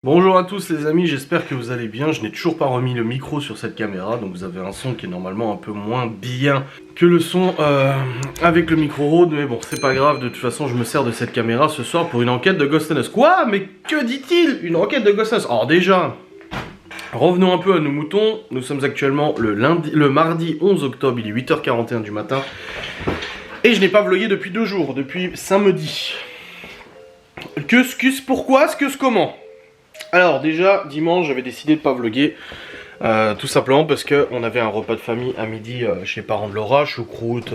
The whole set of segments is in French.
Bonjour à tous les amis, j'espère que vous allez bien. Je n'ai toujours pas remis le micro sur cette caméra, donc vous avez un son qui est normalement un peu moins bien que le son avec le micro Rode, mais bon, c'est pas grave, de toute façon je me sers de cette caméra ce soir pour une enquête de Ghost and Us. Quoi? Mais que dit-il? Une enquête de Ghost and Us? Alors déjà, revenons un peu à nos moutons. Nous sommes actuellement le mardi 11 octobre, il est 8h41 du matin, et je n'ai pas vlogué depuis 2 jours, depuis samedi. Pourquoi? Comment? Alors déjà, dimanche, j'avais décidé de pas vlogger, tout simplement parce qu'on avait un repas de famille à midi chez les parents de Laura, choucroute,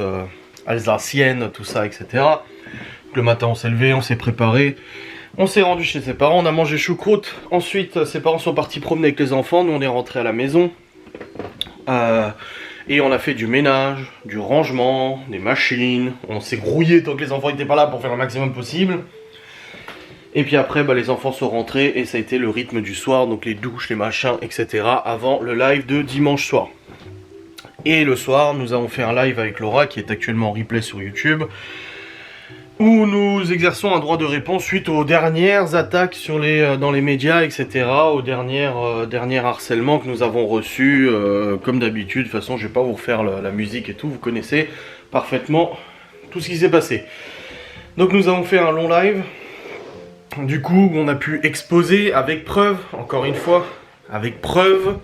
alsacienne, tout ça, etc. Donc, le matin, on s'est levé, on s'est préparé, on s'est rendu chez ses parents, on a mangé choucroute. Ensuite, ses parents sont partis promener avec les enfants, nous on est rentrés à la maison. Et on a fait du ménage, du rangement, des machines, on s'est grouillé tant que les enfants n'étaient pas là pour faire le maximum possible. Et puis après, les enfants sont rentrés et ça a été le rythme du soir, donc les douches, les machins, etc. avant le live de dimanche soir. Et le soir, nous avons fait un live avec Laura qui est actuellement en replay sur YouTube, où nous exerçons un droit de réponse suite aux dernières attaques dans les médias, etc. Aux derniers harcèlements que nous avons reçus, comme d'habitude. De toute façon, je vais pas vous refaire la musique et tout, vous connaissez parfaitement tout ce qui s'est passé. Donc nous avons fait un long live. Du coup, on a pu exposer avec preuve, encore une fois, avec preuve.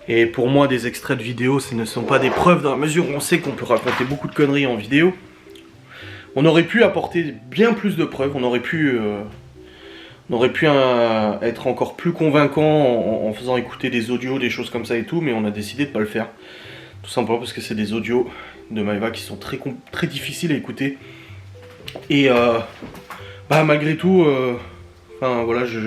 Et pour moi, des extraits de vidéos, ce ne sont pas des preuves dans la mesure où on sait qu'on peut raconter beaucoup de conneries en vidéo. On aurait pu apporter bien plus de preuves, on aurait pu être encore plus convaincant en faisant écouter des audios, des choses comme ça et tout, mais on a décidé de ne pas le faire. Tout simplement parce que c'est des audios de Maëva qui sont très difficiles à écouter. Et malgré tout, voilà, je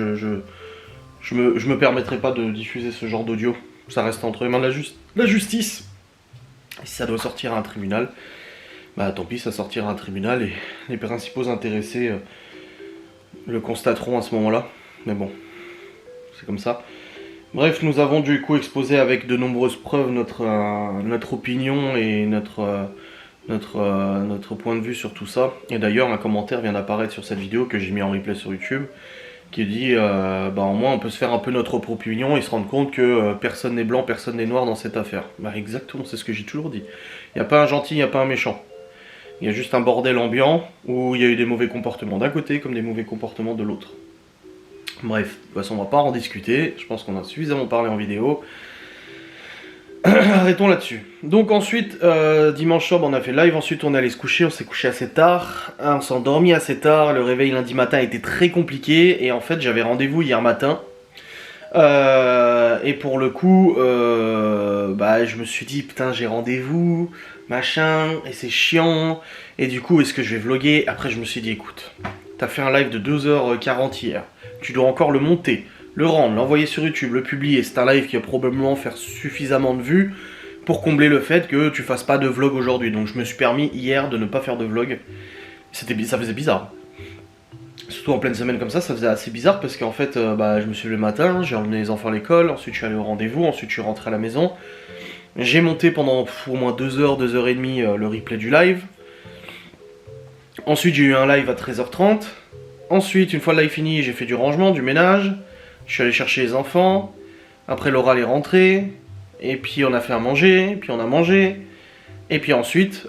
me permettrai pas de diffuser ce genre d'audio. Ça reste entre les mains de la justice. Et si ça doit sortir à un tribunal, tant pis, ça sortira à un tribunal et les principaux intéressés le constateront à ce moment-là. Mais bon, c'est comme ça. Bref, nous avons du coup exposé avec de nombreuses preuves notre opinion et notre point de vue sur tout ça. Et d'ailleurs, un commentaire vient d'apparaître sur cette vidéo que j'ai mis en replay sur YouTube, qui dit au moins on peut se faire un peu notre propre opinion et se rendre compte que personne n'est blanc, personne n'est noir dans cette affaire. Exactement, c'est ce que j'ai toujours dit. Il n'y a pas un gentil, il n'y a pas un méchant. Il y a juste un bordel ambiant où il y a eu des mauvais comportements d'un côté comme des mauvais comportements de l'autre. Bref, de toute façon on va pas en discuter, je pense qu'on a suffisamment parlé en vidéo. Arrêtons là-dessus. Donc ensuite, dimanche soir, on a fait live, ensuite on est allé se coucher, on s'est couché assez tard, on s'est endormi assez tard, le réveil lundi matin a été très compliqué, et en fait j'avais rendez-vous hier matin, et pour le coup, je me suis dit, putain j'ai rendez-vous, machin, et c'est chiant, et du coup est-ce que je vais vlogger? Après je me suis dit, écoute, t'as fait un live de 2h40 hier, tu dois encore le monter, le rendre, l'envoyer sur YouTube, le publier. C'est un live qui va probablement faire suffisamment de vues pour combler le fait que tu fasses pas de vlog aujourd'hui. Donc je me suis permis hier de ne pas faire de vlog. Ça faisait bizarre. Surtout en pleine semaine comme ça faisait assez bizarre parce qu'en fait, je me suis levé le matin, j'ai emmené les enfants à l'école, ensuite je suis allé au rendez-vous, ensuite je suis rentré à la maison. J'ai monté pendant au moins 2h, 2h30 le replay du live. Ensuite j'ai eu un live à 13h30. Ensuite, une fois le live fini, j'ai fait du rangement, du ménage. Je suis allé chercher les enfants, après Laura est rentrée, et puis on a fait à manger, puis on a mangé, et puis ensuite,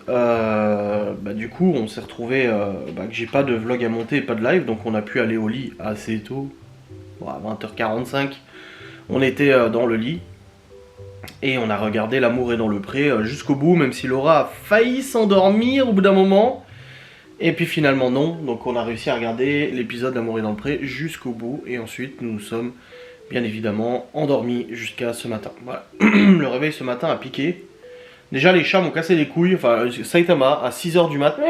du coup, on s'est retrouvé que j'ai pas de vlog à monter, pas de live, donc on a pu aller au lit assez tôt, à 20h45. On était dans le lit, et on a regardé L'amour est dans le pré jusqu'au bout, même si Laura a failli s'endormir au bout d'un moment. Et puis finalement non, donc on a réussi à regarder l'épisode L'amour est dans le pré jusqu'au bout. Et ensuite nous nous sommes bien évidemment endormis jusqu'à ce matin. Voilà. Le réveil ce matin a piqué. Déjà les chats m'ont cassé les couilles, enfin Saitama à 6h du matin,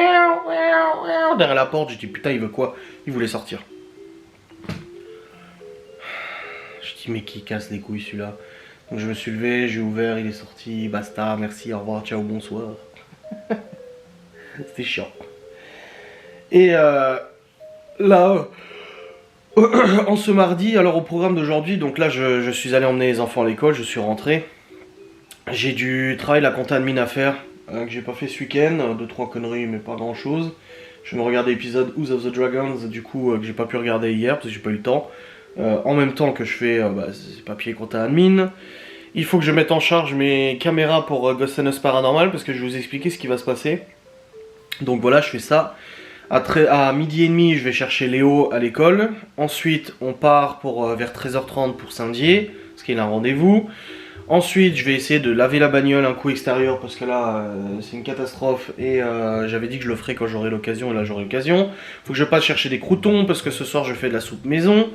derrière la porte, j'ai dit putain il veut quoi? Il voulait sortir. Je dis mais qui casse les couilles celui-là? Donc je me suis levé, j'ai ouvert, il est sorti, basta, merci, au revoir, ciao, bonsoir. C'était chiant. Et là, en ce mardi, alors au programme d'aujourd'hui, donc là je suis allé emmener les enfants à l'école, je suis rentré. J'ai du travail, la compta admin à faire, que j'ai pas fait ce week-end, 2-3 conneries mais pas grand chose. Je vais me regarder l'épisode House of the Dragons, du coup que j'ai pas pu regarder hier parce que j'ai pas eu le temps. en même temps que je fais papier compta admin. Il faut que je mette en charge mes caméras pour Ghost and Us Paranormal parce que je vais vous expliquer ce qui va se passer. Donc voilà, je fais ça. À midi et demi, je vais chercher Léo à l'école. Ensuite, on part vers 13h30 pour Saint-Dié, parce qu'il a un rendez-vous. Ensuite, je vais essayer de laver la bagnole un coup extérieur, parce que là, c'est une catastrophe. Et j'avais dit que je le ferais quand j'aurai l'occasion, et là j'aurai l'occasion. Faut que je passe chercher des croûtons, parce que ce soir, je fais de la soupe maison.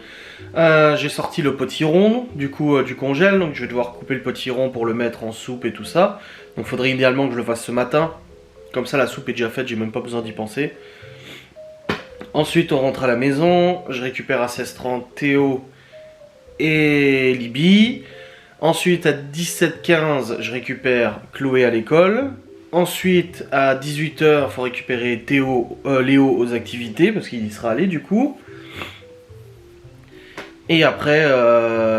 J'ai sorti le potiron, du coup, du congèle. Donc je vais devoir couper le potiron pour le mettre en soupe et tout ça. Donc il faudrait idéalement que je le fasse ce matin. Comme ça, la soupe est déjà faite, j'ai même pas besoin d'y penser. Ensuite, on rentre à la maison, je récupère à 16h30 Théo et Libby. Ensuite, à 17h15, je récupère Chloé à l'école. Ensuite, à 18h, il faut récupérer Léo aux activités, parce qu'il y sera allé du coup. Et après,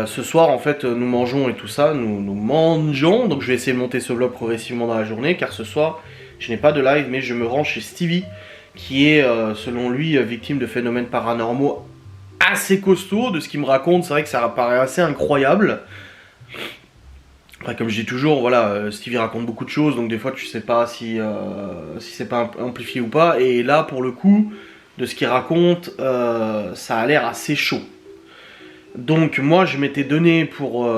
ce soir, en fait, nous mangeons et tout ça, nous mangeons. Donc je vais essayer de monter ce vlog progressivement dans la journée, car ce soir, je n'ai pas de live, mais je me rends chez Stevie, qui est, selon lui, victime de phénomènes paranormaux assez costauds. De ce qu'il me raconte, c'est vrai que ça paraît assez incroyable. Enfin, comme je dis toujours, voilà, Stevie raconte beaucoup de choses, donc des fois tu sais pas si c'est pas amplifié ou pas. Et là, pour le coup, de ce qu'il raconte, ça a l'air assez chaud. Donc moi, je m'étais donné pour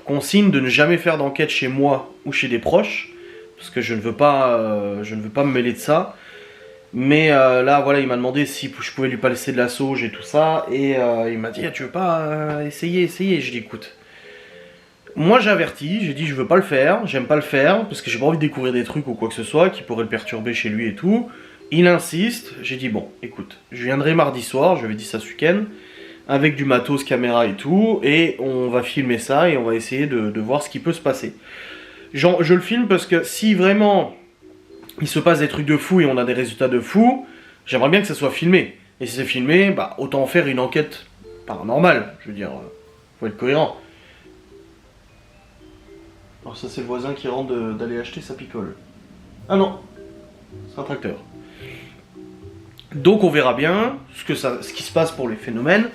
consigne de ne jamais faire d'enquête chez moi ou chez des proches, parce que je ne veux pas me mêler de ça. Mais là, voilà, il m'a demandé si je pouvais lui passer de la sauge et tout ça, et il m'a dit, ah, tu veux pas essayer. Je dis, écoute, moi j'ai averti, j'ai dit je veux pas le faire, j'aime pas le faire, parce que j'ai pas envie de découvrir des trucs ou quoi que ce soit qui pourraient le perturber chez lui et tout. Il insiste, j'ai dit bon, écoute, je viendrai mardi soir, je lui avais dit ça ce week-end, avec du matos, caméra et tout, et on va filmer ça et on va essayer de voir ce qui peut se passer. Je le filme parce que si vraiment il se passe des trucs de fou et on a des résultats de fou, j'aimerais bien que ça soit filmé. Et si c'est filmé, bah autant faire une enquête paranormale, je veux dire, faut être cohérent. Alors ça c'est le voisin qui rentre d'aller acheter sa picole. Ah non, c'est un tracteur. Donc on verra bien ce qui se passe pour les phénomènes.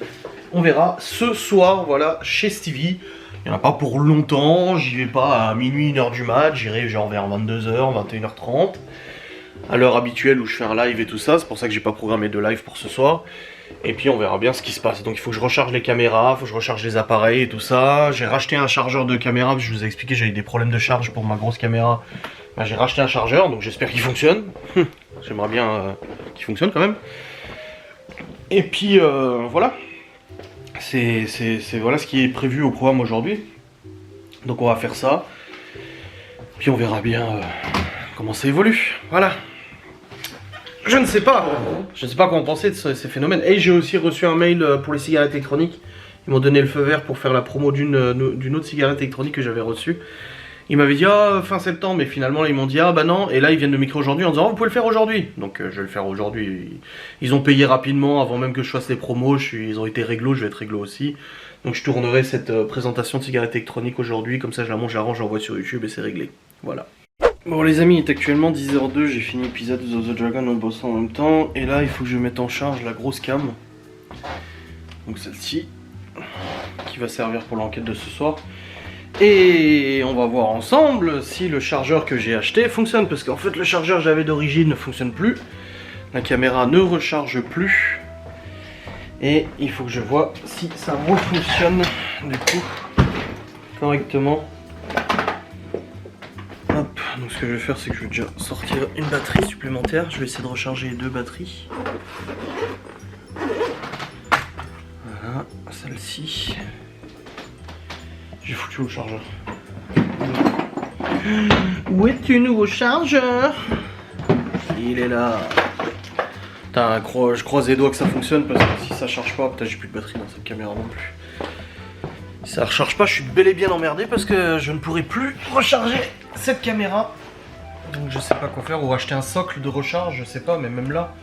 On verra ce soir, voilà, chez Stevie. Il n'y en a pas pour longtemps, j'y vais pas à minuit, 1h du mat, j'irai genre vers 22h, 21h30. À l'heure habituelle où je fais un live et tout ça, c'est pour ça que j'ai pas programmé de live pour ce soir. Et puis on verra bien ce qui se passe. Donc il faut que je recharge les caméras, il faut que je recharge les appareils et tout ça. J'ai racheté un chargeur de caméra, parce que je vous ai expliqué j'avais des problèmes de charge pour ma grosse caméra. Bah, j'ai racheté un chargeur, donc j'espère qu'il fonctionne. J'aimerais bien qu'il fonctionne quand même. Et puis voilà. C'est voilà ce qui est prévu au programme aujourd'hui. Donc on va faire ça. Puis on verra bien comment ça évolue. Voilà. Je ne sais pas quoi en penser de ces phénomènes. Et j'ai aussi reçu un mail pour les cigarettes électroniques. Ils m'ont donné le feu vert pour faire la promo d'une autre cigarette électronique que j'avais reçue. Ils m'avaient dit ah fin septembre, mais finalement là, ils m'ont dit ah bah non. Et là ils viennent de m'écrire aujourd'hui en disant oh, vous pouvez le faire aujourd'hui. Donc je vais le faire aujourd'hui. Ils ont payé rapidement avant même que je fasse les promos. Ils ont été réglo, je vais être réglo aussi. Donc je tournerai cette présentation de cigarette électronique aujourd'hui. Comme ça je la monte, j'arrange, j'envoie sur YouTube et c'est réglé. Voilà. Bon les amis, il est actuellement 10h02, j'ai fini l'épisode de The Dragon en bossant en même temps. Et là il faut que je mette en charge la grosse cam. Donc celle-ci, qui va servir pour l'enquête de ce soir. Et on va voir ensemble si le chargeur que j'ai acheté fonctionne. Parce qu'en fait le chargeur que j'avais d'origine ne fonctionne plus. La caméra ne recharge plus. Et il faut que je vois si ça refonctionne du coup correctement. Hop, donc ce que je vais faire c'est que je vais déjà sortir une batterie supplémentaire. Je vais essayer de recharger les deux batteries. Voilà, celle-ci. J'ai foutu le chargeur. Où est le nouveau chargeur? Il est là. Putain, je croise les doigts que ça fonctionne parce que si ça charge pas, putain j'ai plus de batterie dans cette caméra non plus. Si ça recharge pas, je suis bel et bien emmerdé parce que je ne pourrai plus recharger cette caméra. Donc je sais pas quoi faire, ou acheter un socle de recharge, je sais pas, mais même là,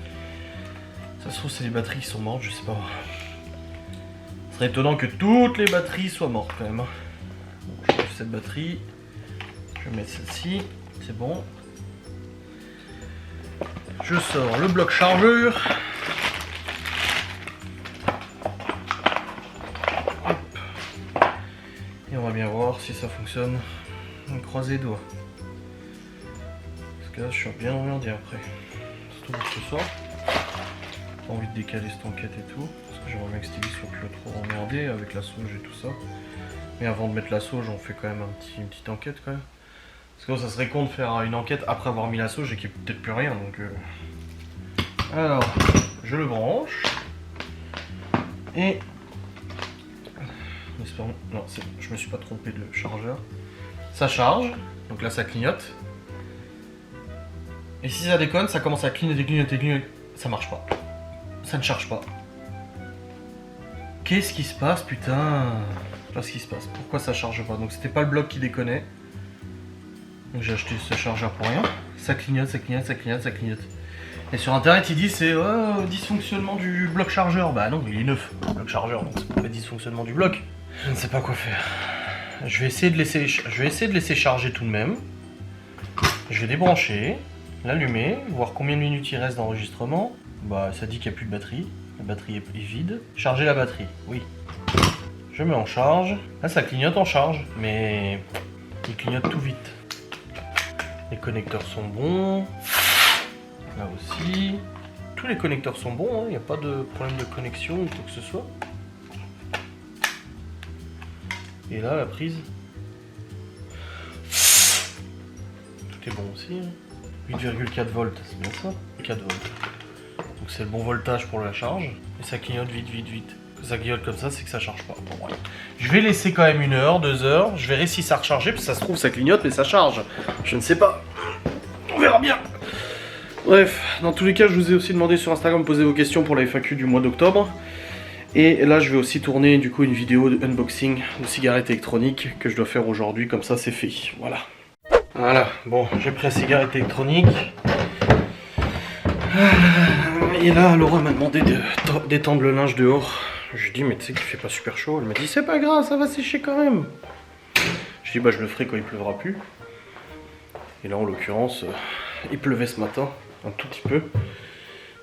ça se trouve c'est les batteries qui sont mortes, je sais pas. Ce serait étonnant que toutes les batteries soient mortes quand même. Je lève cette batterie, je vais mettre celle-ci, c'est bon. Je sors le bloc chargeur. Et on va bien voir si ça fonctionne. On croise les doigts. Parce que là je suis bien emmerdé après. Surtout pour ce soir. Pas envie de décaler cette enquête et tout. Parce que j'aimerais bien que Stevie soit plus trop emmerdé avec la sauge et tout ça. Mais avant de mettre la sauge, on fait quand même une petite enquête quand même. Parce que ça serait con de faire une enquête après avoir mis la sauge et qu'il n'y ait peut-être plus rien. Donc alors, je le branche. Et... espérons... non, je me suis pas trompé de chargeur. Ça charge. Donc là, ça clignote. Et si ça déconne, ça commence à clignoter, clignoter, clignoter. Ça marche pas. Ça ne charge pas. Qu'est-ce qui se passe, putain? Je sais pas ce qui se passe. Pourquoi ça charge pas? Donc c'était pas le bloc qui déconnait. Donc j'ai acheté ce chargeur pour rien. Ça clignote, ça clignote, ça clignote, ça clignote. Et sur internet ils disent c'est dysfonctionnement du bloc chargeur. Bah non, il est neuf, le bloc chargeur, donc c'est pas le dysfonctionnement du bloc. Je ne sais pas quoi faire. Je vais essayer de laisser charger tout de même. Je vais débrancher, l'allumer, voir combien de minutes il reste d'enregistrement. Bah ça dit qu'il n'y a plus de batterie. La batterie est vide. Charger la batterie, oui. Je mets en charge. Là ça clignote en charge, mais il clignote tout vite. Les connecteurs sont bons. Là aussi. Tous les connecteurs sont bons, il n'y a pas de problème de connexion ou quoi que ce soit. Et là la prise. Tout est bon aussi. 8,4 volts, c'est bien ça. 4 volts. Donc c'est le bon voltage pour la charge. Et ça clignote vite, vite, vite. Que ça clignote comme ça, c'est que ça charge pas. Bon, ouais. Je vais laisser quand même 1 heure, 2 heures. Je verrai si ça a rechargé, parce que ça se trouve ça clignote mais ça charge. Je ne sais pas. On verra bien. Bref, dans tous les cas, je vous ai aussi demandé sur Instagram de poser vos questions pour la FAQ du mois d'octobre. Et là, je vais aussi tourner du coup une vidéo de unboxing de cigarettes électroniques que je dois faire aujourd'hui, comme ça c'est fait. Voilà. Voilà, bon, j'ai pris la cigarette électronique. Et là, Laura m'a demandé d'étendre le linge dehors. Je lui ai dit, mais tu sais qu'il fait pas super chaud. Elle m'a dit, c'est pas grave, ça va sécher quand même. Je lui ai dit, bah je le ferai quand il pleuvra plus. Et là, en l'occurrence, il pleuvait ce matin, un tout petit peu.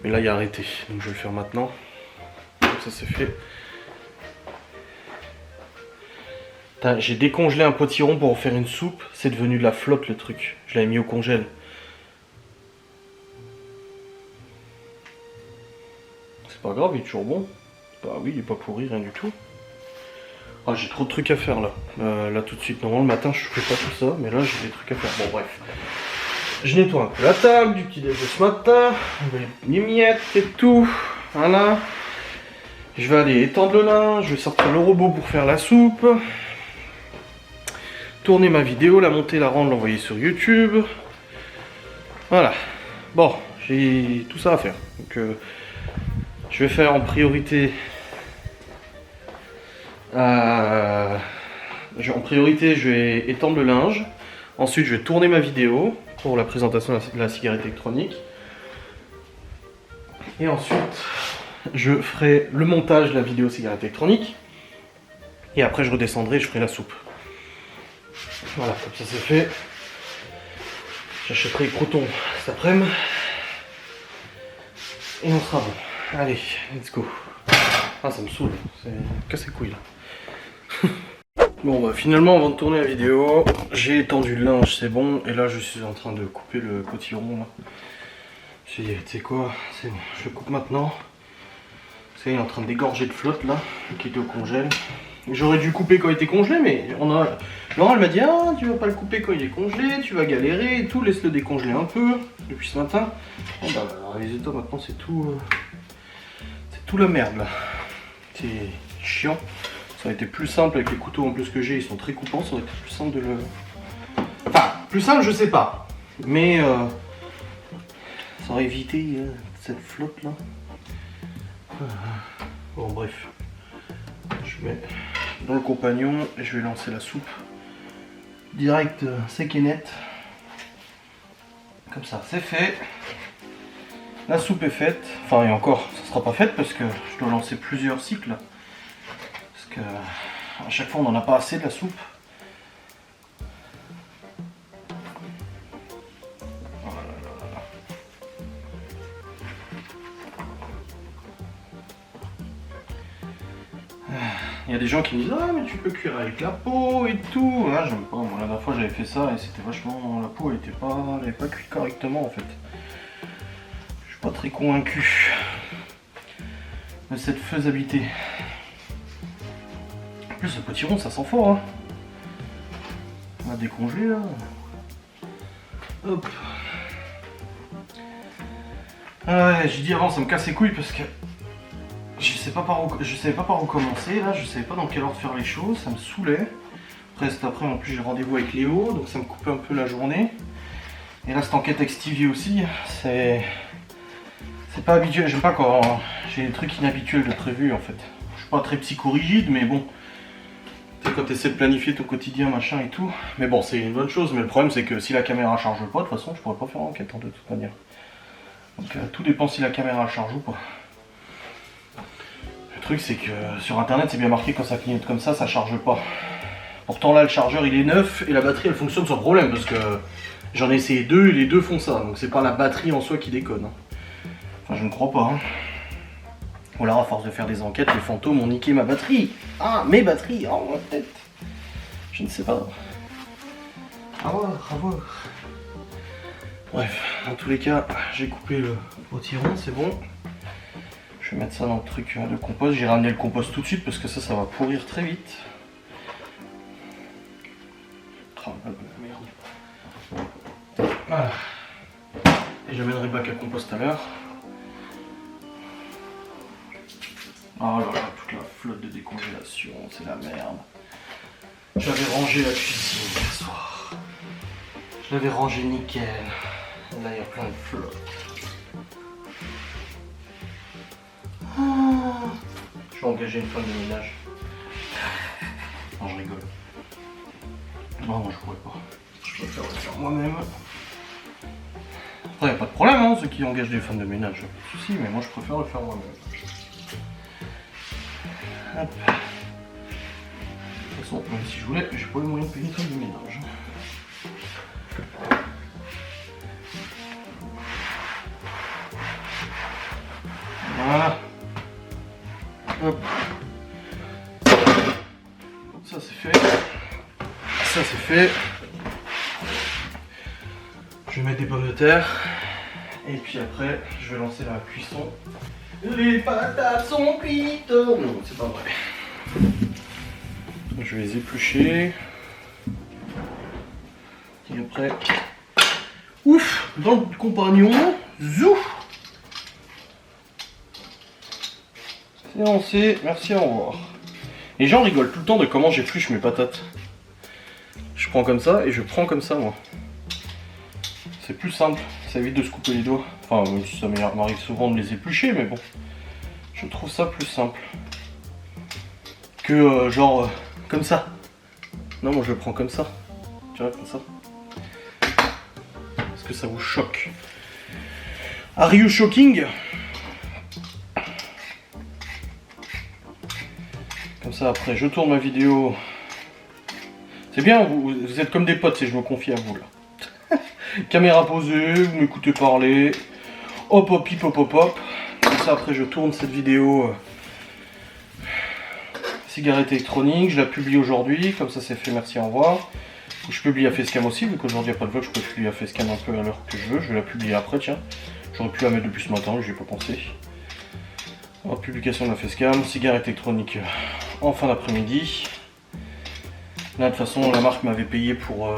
Mais là, il a arrêté, donc je vais le faire maintenant. Donc ça c'est fait. J'ai décongelé un potiron pour faire une soupe. C'est devenu de la flotte le truc. Je l'avais mis au congèle. C'est pas grave, il est toujours bon. Bah oui, il est pas pourri, rien du tout. Ah, j'ai trop de trucs à faire là. Là tout de suite. Normalement le matin je fais pas tout ça, mais là j'ai des trucs à faire. Bon bref. Je nettoie un peu la table du petit déj de ce matin. Les miettes et tout. Voilà. Je vais aller étendre le linge. Je vais sortir le robot pour faire la soupe. Tourner ma vidéo, la monter, la rendre, l'envoyer sur YouTube. Voilà. Bon, j'ai tout ça à faire. Donc je vais faire en priorité. En priorité, je vais étendre le linge. Ensuite, je vais tourner ma vidéo pour la présentation de la cigarette électronique. Et ensuite, je ferai le montage de la vidéo cigarette électronique. Et après, je redescendrai et je ferai la soupe. Voilà, comme ça c'est fait. J'achèterai les croutons cet après-midi. Et on sera bon. Allez, let's go. Ah, ça me saoule. C'est casse les couilles là. Bon, bah finalement, avant de tourner la vidéo, j'ai étendu le linge, c'est bon. Et là, je suis en train de couper le cotillon là. Je me suis dit, tu sais quoi, c'est bon, je le coupe maintenant. Parce qu'il est en train de dégorger de flotte là, qui était au congèle. J'aurais dû couper quand il était congelé, mais Laurent elle m'a dit, ah tu vas pas le couper quand il est congelé, tu vas galérer et tout, laisse-le décongeler un peu depuis ce matin. Oh bah résultat maintenant c'est tout la merde là. C'est chiant. Ça aurait été plus simple avec les couteaux en plus que j'ai, ils sont très coupants, ça aurait été plus simple de le... Enfin, plus simple je sais pas, mais ça aurait évité cette flotte là. Bon bref, je mets dans le compagnon et je vais lancer la soupe direct sec et net. Comme ça c'est fait. La soupe est faite. Enfin et encore ça sera pas faite parce que je dois lancer plusieurs cycles. Parce que à chaque fois on n'en a pas assez de la soupe. Il y a des gens qui me disent ah mais tu peux cuire avec la peau et tout. Ah, j'aime pas, moi la dernière fois j'avais fait ça et c'était vachement. La peau elle avait pas cuit correctement en fait. Je suis pas très convaincu de cette faisabilité. En plus le potiron ça sent fort hein. On a décongelé là. Hop. Ah ouais, j'ai dit avant ça me casse les couilles parce que je savais pas par où commencer là, je savais pas dans quel ordre faire les choses, ça me saoulait. Après cet après en plus j'ai rendez-vous avec Léo, donc ça me coupait un peu la journée. Et là cette enquête avec Stevie aussi, c'est pas habituel, j'aime pas quand j'ai des trucs inhabituels de prévu en fait. Je suis pas très psychorigide mais bon. Tu sais quand tu essaies de planifier ton quotidien machin et tout. Mais bon c'est une bonne chose, mais le problème c'est que si la caméra charge pas, de toute façon je pourrais pas faire l'enquête de toute manière. Donc tout dépend si la caméra charge ou pas. Le truc c'est que sur internet c'est bien marqué quand ça clignote comme ça charge pas. Pourtant là le chargeur il est neuf et la batterie elle fonctionne sans problème parce que j'en ai essayé deux et les deux font ça. Donc c'est pas la batterie en soi qui déconne. Hein. Enfin je ne crois pas. Hein. Ou alors à force de faire des enquêtes les fantômes ont niqué ma batterie. Ah mes batteries, oh ma tête. Je ne sais pas. À voir, à voir. Bref, dans tous les cas, j'ai coupé le potiron, c'est bon. Je vais mettre ça dans le truc de compost. J'ai ramené le compost tout de suite parce que ça va pourrir très vite. Oh, merde. Voilà. Et j'amènerai le bac à compost tout à l'heure. Oh là là, toute la flotte de décongélation, c'est la merde. J'avais rangé la cuisine hier soir. Je l'avais rangé nickel. Là, il y a plein de flotte. Je vais engager une femme de ménage. Non, je rigole. Non, moi je pourrais pas. Je préfère le faire moi-même. Après, il n'y a pas de problème, hein, ceux qui engagent des femmes de ménage. Pas de soucis, mais moi je préfère le faire moi-même. Hop. De toute façon, même si je voulais, j'ai pas les moyens de payer une femme de ménage. Voilà. Hop. Ça c'est fait. Ça c'est fait. Je vais mettre des pommes de terre. Et puis après, je vais lancer la cuisson. Les patates sont cuites. Non, c'est pas vrai. Je vais les éplucher. Et après, ouf, dans le compagnon, zouf. C'est lancé, merci, au revoir. Les gens rigolent tout le temps de comment j'épluche mes patates. Je prends comme ça et je prends comme ça moi. C'est plus simple, ça évite de se couper les doigts. Enfin, même si ça m'arrive souvent de les éplucher, mais bon. Je trouve ça plus simple. Que genre comme ça. Non, moi je le prends comme ça. Tu vois, comme ça. Est-ce que ça vous choque? Are you shocking? Comme ça après je tourne ma vidéo. C'est bien, vous êtes comme des potes si je me confie à vous là. Caméra posée, vous m'écoutez parler. Hop hop hip hop hop hop. Comme ça après je tourne cette vidéo. Cigarette électronique, je la publie aujourd'hui, comme ça c'est fait, merci, au revoir. Je publie à Facecam aussi, vu qu'aujourd'hui il n'y a pas de vlog, je peux publier à Facecam un peu à l'heure que je veux. Je vais la publier après, tiens. J'aurais pu la mettre depuis ce matin, j'y ai pas pensé. Alors, publication de la Facecam, cigarette électronique en fin d'après-midi. Là de toute façon la marque m'avait payé pour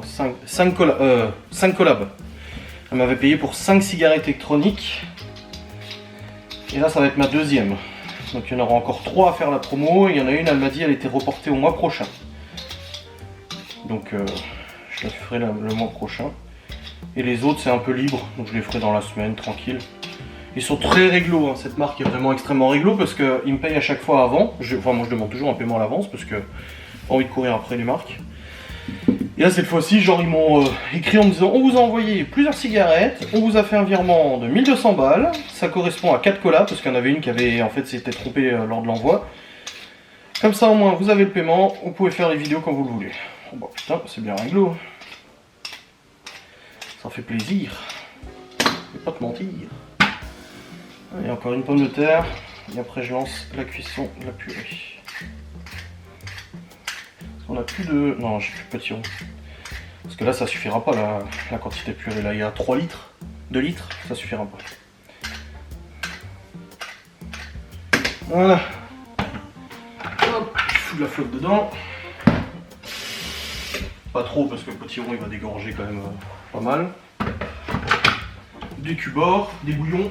5 collabs. Elle m'avait payé pour 5 cigarettes électroniques. Et là ça va être ma deuxième. Donc il y en aura encore 3 à faire la promo. Il y en a une, elle m'a dit, elle était reportée au mois prochain. Donc je la ferai le mois prochain. Et les autres c'est un peu libre, donc je les ferai dans la semaine, tranquille. Ils sont très réglo, hein. Cette marque est vraiment extrêmement réglo parce qu'ils me payent à chaque fois avant. Enfin moi je demande toujours un paiement à l'avance parce que j'ai pas envie de courir après les marques. Et là cette fois-ci, genre ils m'ont écrit en me disant on vous a envoyé plusieurs cigarettes, on vous a fait un virement de 1200 balles, ça correspond à 4 collabs parce qu'il y en avait une qui avait en fait s'était trompée lors de l'envoi. Comme ça au moins vous avez le paiement, vous pouvez faire les vidéos quand vous le voulez. Oh bah putain, c'est bien réglo. Ça fait plaisir. Je vais pas te mentir. Et encore une pomme de terre. Et après je lance la cuisson de la purée. On a plus de... Non, j'ai plus de potiron. Parce que là ça suffira pas la quantité de purée. Là il y a 3 litres, 2 litres, ça suffira pas. Voilà. Hop, je fous de la flotte dedans. Pas trop parce que le potiron il va dégorger quand même pas mal. Du cubord, des bouillons.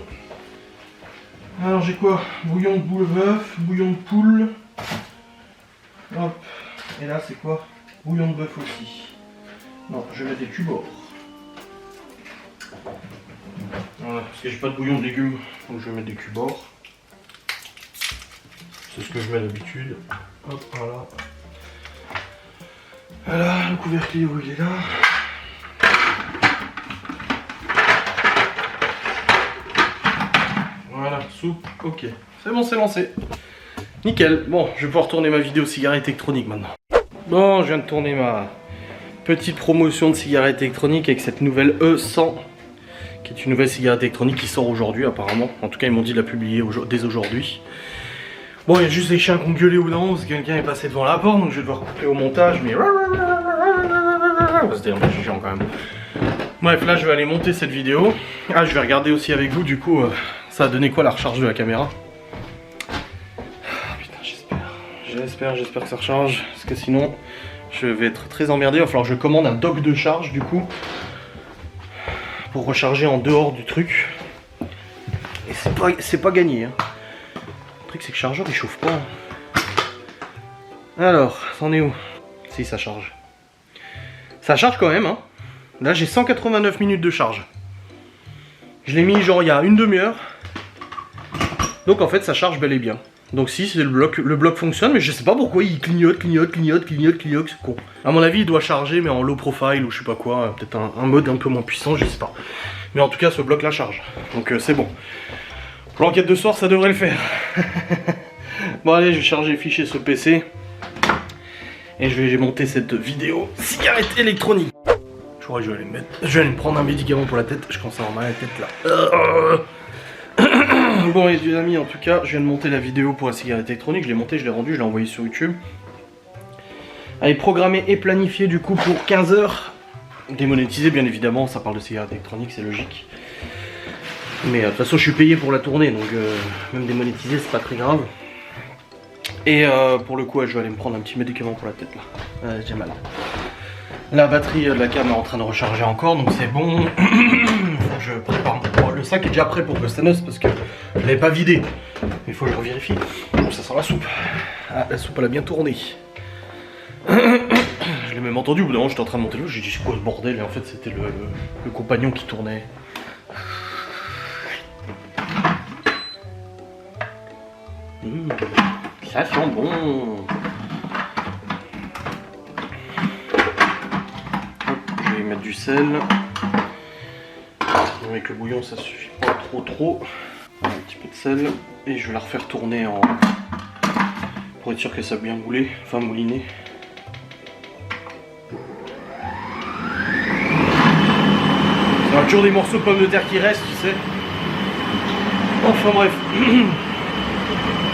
Alors j'ai quoi? Bouillon de boule bœuf, bouillon de poule. Hop. Et là c'est quoi? Bouillon de bœuf aussi. Non, je vais mettre des cubords. Voilà, parce que j'ai pas de bouillon de légumes, donc je vais mettre des cubords. C'est ce que je mets d'habitude. Hop, voilà. Voilà, le couvercle où il est là. Voilà, soupe, ok. C'est bon, c'est lancé. Nickel. Bon, je vais pouvoir tourner ma vidéo cigarette électronique maintenant. Bon, je viens de tourner ma petite promotion de cigarette électronique avec cette nouvelle E100, qui est une nouvelle cigarette électronique qui sort aujourd'hui apparemment. En tout cas, ils m'ont dit de la publier dès aujourd'hui. Bon, il y a juste les chiens qui ont gueulé ou non, parce que quelqu'un est passé devant la porte, donc je vais devoir couper au montage, mais... C'était un peu chiant quand même. Bref, là je vais aller monter cette vidéo. Ah, je vais regarder aussi avec vous, du coup, ça a donné quoi la recharge de la caméra. Putain, j'espère que ça recharge, parce que sinon, je vais être très emmerdé. Il va falloir que je commande un dock de charge, du coup, pour recharger en dehors du truc. Et c'est pas gagné, hein. Le truc c'est que le chargeur il chauffe pas. Alors, c'en est où? Si, ça charge. Ça charge quand même, hein. Là j'ai 189 minutes de charge. Je l'ai mis genre il y a une demi-heure. Donc en fait ça charge bel et bien. Donc si, c'est le bloc fonctionne, mais je sais pas pourquoi il clignote, c'est con. À mon avis il doit charger mais en low profile ou je sais pas quoi, peut-être un mode un peu moins puissant, je sais pas. Mais en tout cas ce bloc là charge. Donc c'est bon. Pour l'enquête de soir, ça devrait le faire. Bon allez, je vais charger les fichiers sur le PC. Et je vais monter cette vidéo cigarette électronique. Je crois que je vais aller me prendre un médicament pour la tête. Je commence à avoir mal à la tête là. Bon les amis, en tout cas, je viens de monter la vidéo pour la cigarette électronique. Je l'ai montée, je l'ai rendue, je l'ai envoyée sur YouTube. Elle est programmée et planifiée du coup pour 15 h. Démonétisée bien évidemment, ça parle de cigarette électronique, c'est logique. Mais de toute façon je suis payé pour la tournée, donc même démonétisé c'est pas très grave. Et pour le coup je vais aller me prendre un petit médicament pour la tête là. J'ai mal. La batterie de la cam est en train de recharger encore, donc c'est bon. Je prépare. Bon, le sac est déjà prêt pour Bustanos parce que je l'avais pas vidé. Il faut que je revérifie. Bon, ça sent la soupe. Ah, la soupe elle a bien tourné. Je l'ai même entendu, au bout d'un moment j'étais en train de monter l'eau, j'ai dit c'est quoi ce bordel, et en fait c'était le compagnon qui tournait. Ça sent bon. Hop, je vais y mettre du sel. Avec le bouillon ça suffit pas trop. Un petit peu de sel. Et je vais la refaire tourner pour être sûr que ça a bien moulé, enfin mouliné. Il y a toujours des morceaux de pommes de terre qui restent, tu sais. Enfin bref.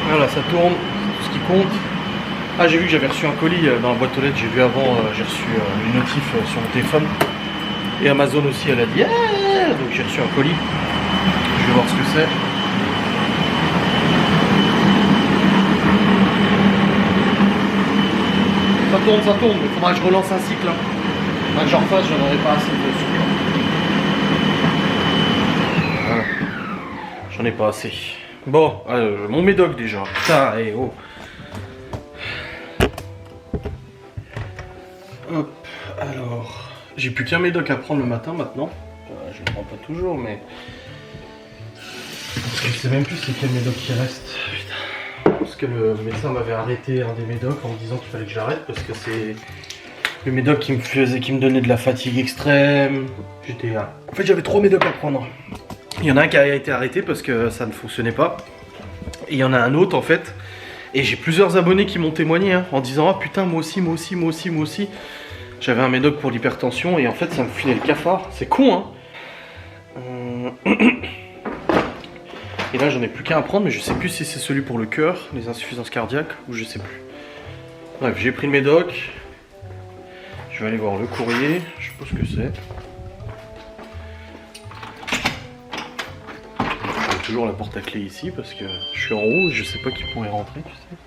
Voilà, ça tourne, c'est tout ce qui compte. Ah, j'ai vu que j'avais reçu un colis dans la boîte aux lettres, j'ai vu avant, j'ai reçu une notif sur mon téléphone. Et Amazon aussi, elle a dit ah! Donc j'ai reçu un colis. Je vais voir ce que c'est. Ça tourne, mais il faudra que je relance un cycle. Il faudra que j'en refasse, j'en aurai pas assez de sucre. Voilà. J'en ai pas assez. Bon, mon médoc déjà. Putain, et oh. Hop, alors. J'ai plus qu'un médoc à prendre le matin maintenant. Je le prends pas toujours, mais. Parce que je sais même plus c'est quel médoc qui reste. Putain. Parce que le médecin m'avait arrêté un des médocs en me disant qu'il fallait que j'arrête parce que c'est le médoc qui me donnait de la fatigue extrême. En fait, j'avais 3 médocs à prendre. Il y en a un qui a été arrêté parce que ça ne fonctionnait pas. Et il y en a un autre en fait. Et j'ai plusieurs abonnés qui m'ont témoigné hein, en disant ah putain moi aussi. J'avais un médoc pour l'hypertension et en fait ça me filait le cafard. C'est con hein. Et là j'en ai plus qu'un à prendre, mais je sais plus si c'est celui pour le cœur, les insuffisances cardiaques, ou je sais plus. Bref, j'ai pris le médoc. Je vais aller voir le courrier, je sais pas ce que c'est. J'ai toujours la porte à clé ici parce que je suis en haut et je sais pas qui pourrait rentrer, tu sais.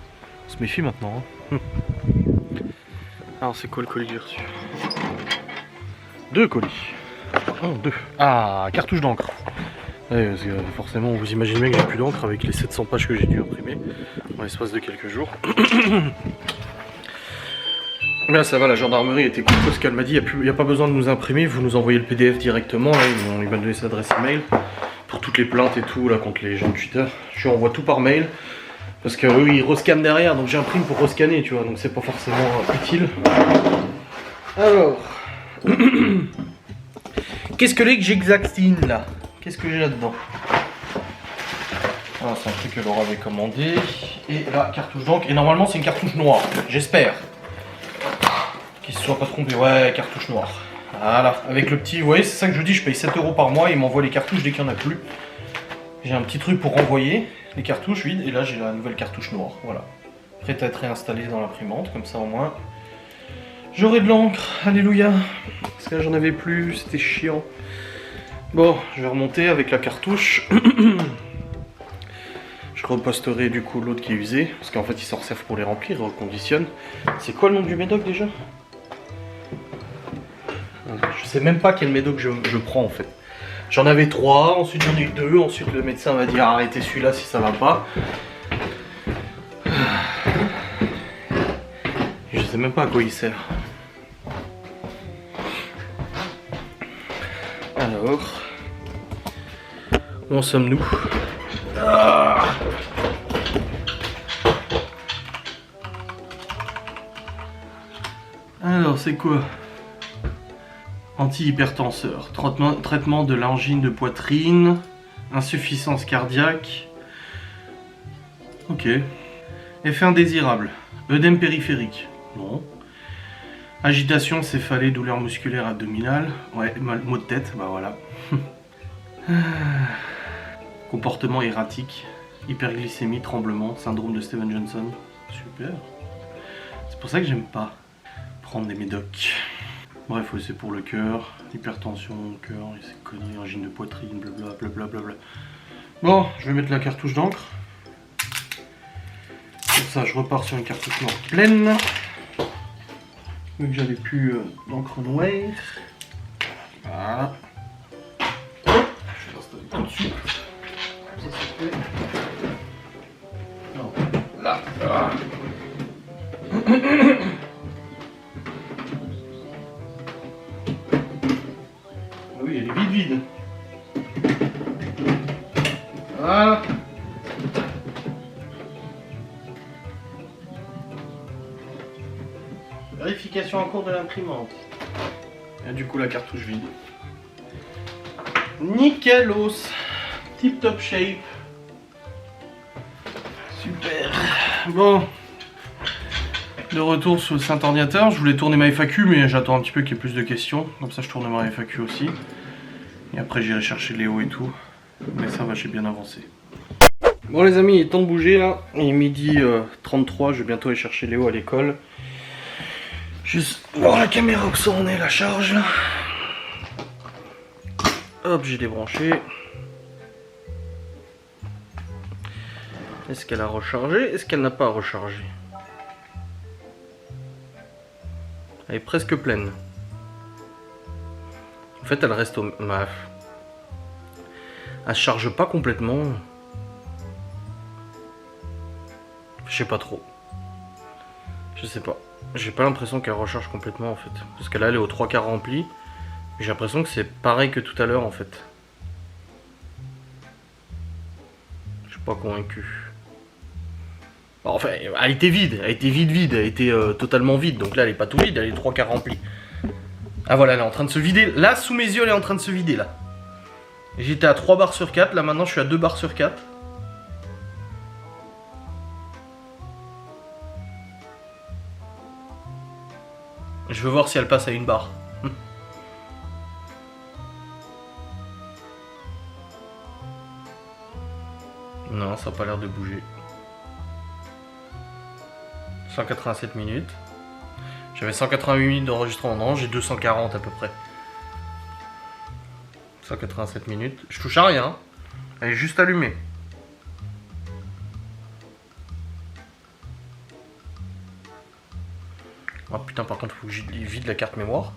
On se méfie maintenant. Hein. Alors c'est quoi le colis que j'ai reçu? 2 colis. 2. Ah, cartouche d'encre. Ouais, parce que forcément, vous imaginez bien que j'ai plus d'encre avec les 700 pages que j'ai dû imprimer en l'espace de quelques jours. Là ça va, la gendarmerie était cool parce qu'elle m'a dit il n'y a pas besoin de nous imprimer, vous nous envoyez le PDF directement. Là, il m'a donné sa adresse email pour toutes les plaintes et tout là contre les gens de Twitter. Je lui envoie tout par mail parce qu'eux ils rescannent derrière, donc j'imprime pour rescanner, tu vois, donc c'est pas forcément utile. Alors, qu'est-ce que j'exactine là? Qu'est-ce que j'ai là-dedans? Ah, c'est un truc que Laura avait commandé. Et la cartouche d'encre. Et normalement c'est une cartouche noire, j'espère. Qu'il ne se soit pas trompé, ouais, cartouche noire. Voilà, avec le petit, vous voyez, c'est ça que je dis, je paye 7 € par mois et il m'envoie les cartouches dès qu'il n'y en a plus. J'ai un petit truc pour renvoyer les cartouches vides et là j'ai la nouvelle cartouche noire, voilà. Prête à être réinstallée dans l'imprimante, comme ça au moins j'aurai de l'encre, alléluia. Parce que là j'en avais plus, c'était chiant. Bon, je vais remonter avec la cartouche. Je reposterai du coup l'autre qui est usé, parce qu'en fait ils s'en servent pour les remplir, ils reconditionnent. C'est quoi le nom du médoc déjà? Je sais même pas quel médoc je prends en fait. J'en avais 3, ensuite j'en ai eu 2, ensuite le médecin m'a dit arrêtez celui-là si ça va pas. Je sais même pas à quoi il sert. Alors, où en sommes-nous? Alors c'est quoi? Antihypertenseur, traitement de l'angine de poitrine, insuffisance cardiaque. Ok. Effet indésirable, œdème périphérique. Non. Agitation, céphalée, douleur musculaire abdominale. Ouais, maux de tête, bah voilà. Comportement erratique, hyperglycémie, tremblement, syndrome de Steven Johnson. Super. C'est pour ça que j'aime pas prendre des médocs. Bref, oui, c'est pour le cœur, hypertension, cœur, c'est connu, angine de poitrine, blablabla, blablabla. Bon, je vais mettre la cartouche d'encre. Comme ça, je repars sur une cartouche noire pleine. Vu que j'avais plus d'encre noire. Voilà. Je vais l'installer tout dessus. Ça c'est fait. Non, là. Ah. Oui, elle est vide. Voilà. Vérification en cours de l'imprimante. Et du coup la cartouche vide. Nickelos. Tip top shape. Super. Bon. De retour sur le Saint-Ordinateur. Je voulais tourner ma FAQ mais j'attends un petit peu qu'il y ait plus de questions. Comme ça je tourne ma FAQ aussi. Et après j'irai chercher Léo et tout. Mais ça va, j'ai bien avancé. Bon les amis, il est temps de bouger là. Il est midi 33, je vais bientôt aller chercher Léo à l'école. Juste voir la caméra que ça en est la charge là. Hop, j'ai débranché. Est-ce qu'elle a rechargé? Est-ce qu'elle n'a pas rechargé? Elle est presque pleine. En fait, elle reste au... Elle se charge pas complètement. Je sais pas trop. Je sais pas. J'ai pas l'impression qu'elle recharge complètement en fait. Parce que là elle est aux 3/4 remplie. J'ai l'impression que c'est pareil que tout à l'heure en fait. Je suis pas convaincu. Enfin, elle était vide. Elle était vide. Elle était totalement vide. Donc là elle est pas tout vide, elle est 3/4 remplie. Ah voilà, elle est en train de se vider. Là sous mes yeux elle est en train de se vider là. J'étais à 3 bars sur 4. Là maintenant je suis à 2 bars sur 4. Je veux voir si elle passe à 1 barre. pas l'air de bouger. 187 minutes. J'avais 188 minutes d'enregistrement. Non, j'ai 240 à peu près. 187 minutes. Je touche à rien. Elle est juste allumée. Oh putain, par contre, il faut que je vide la carte mémoire.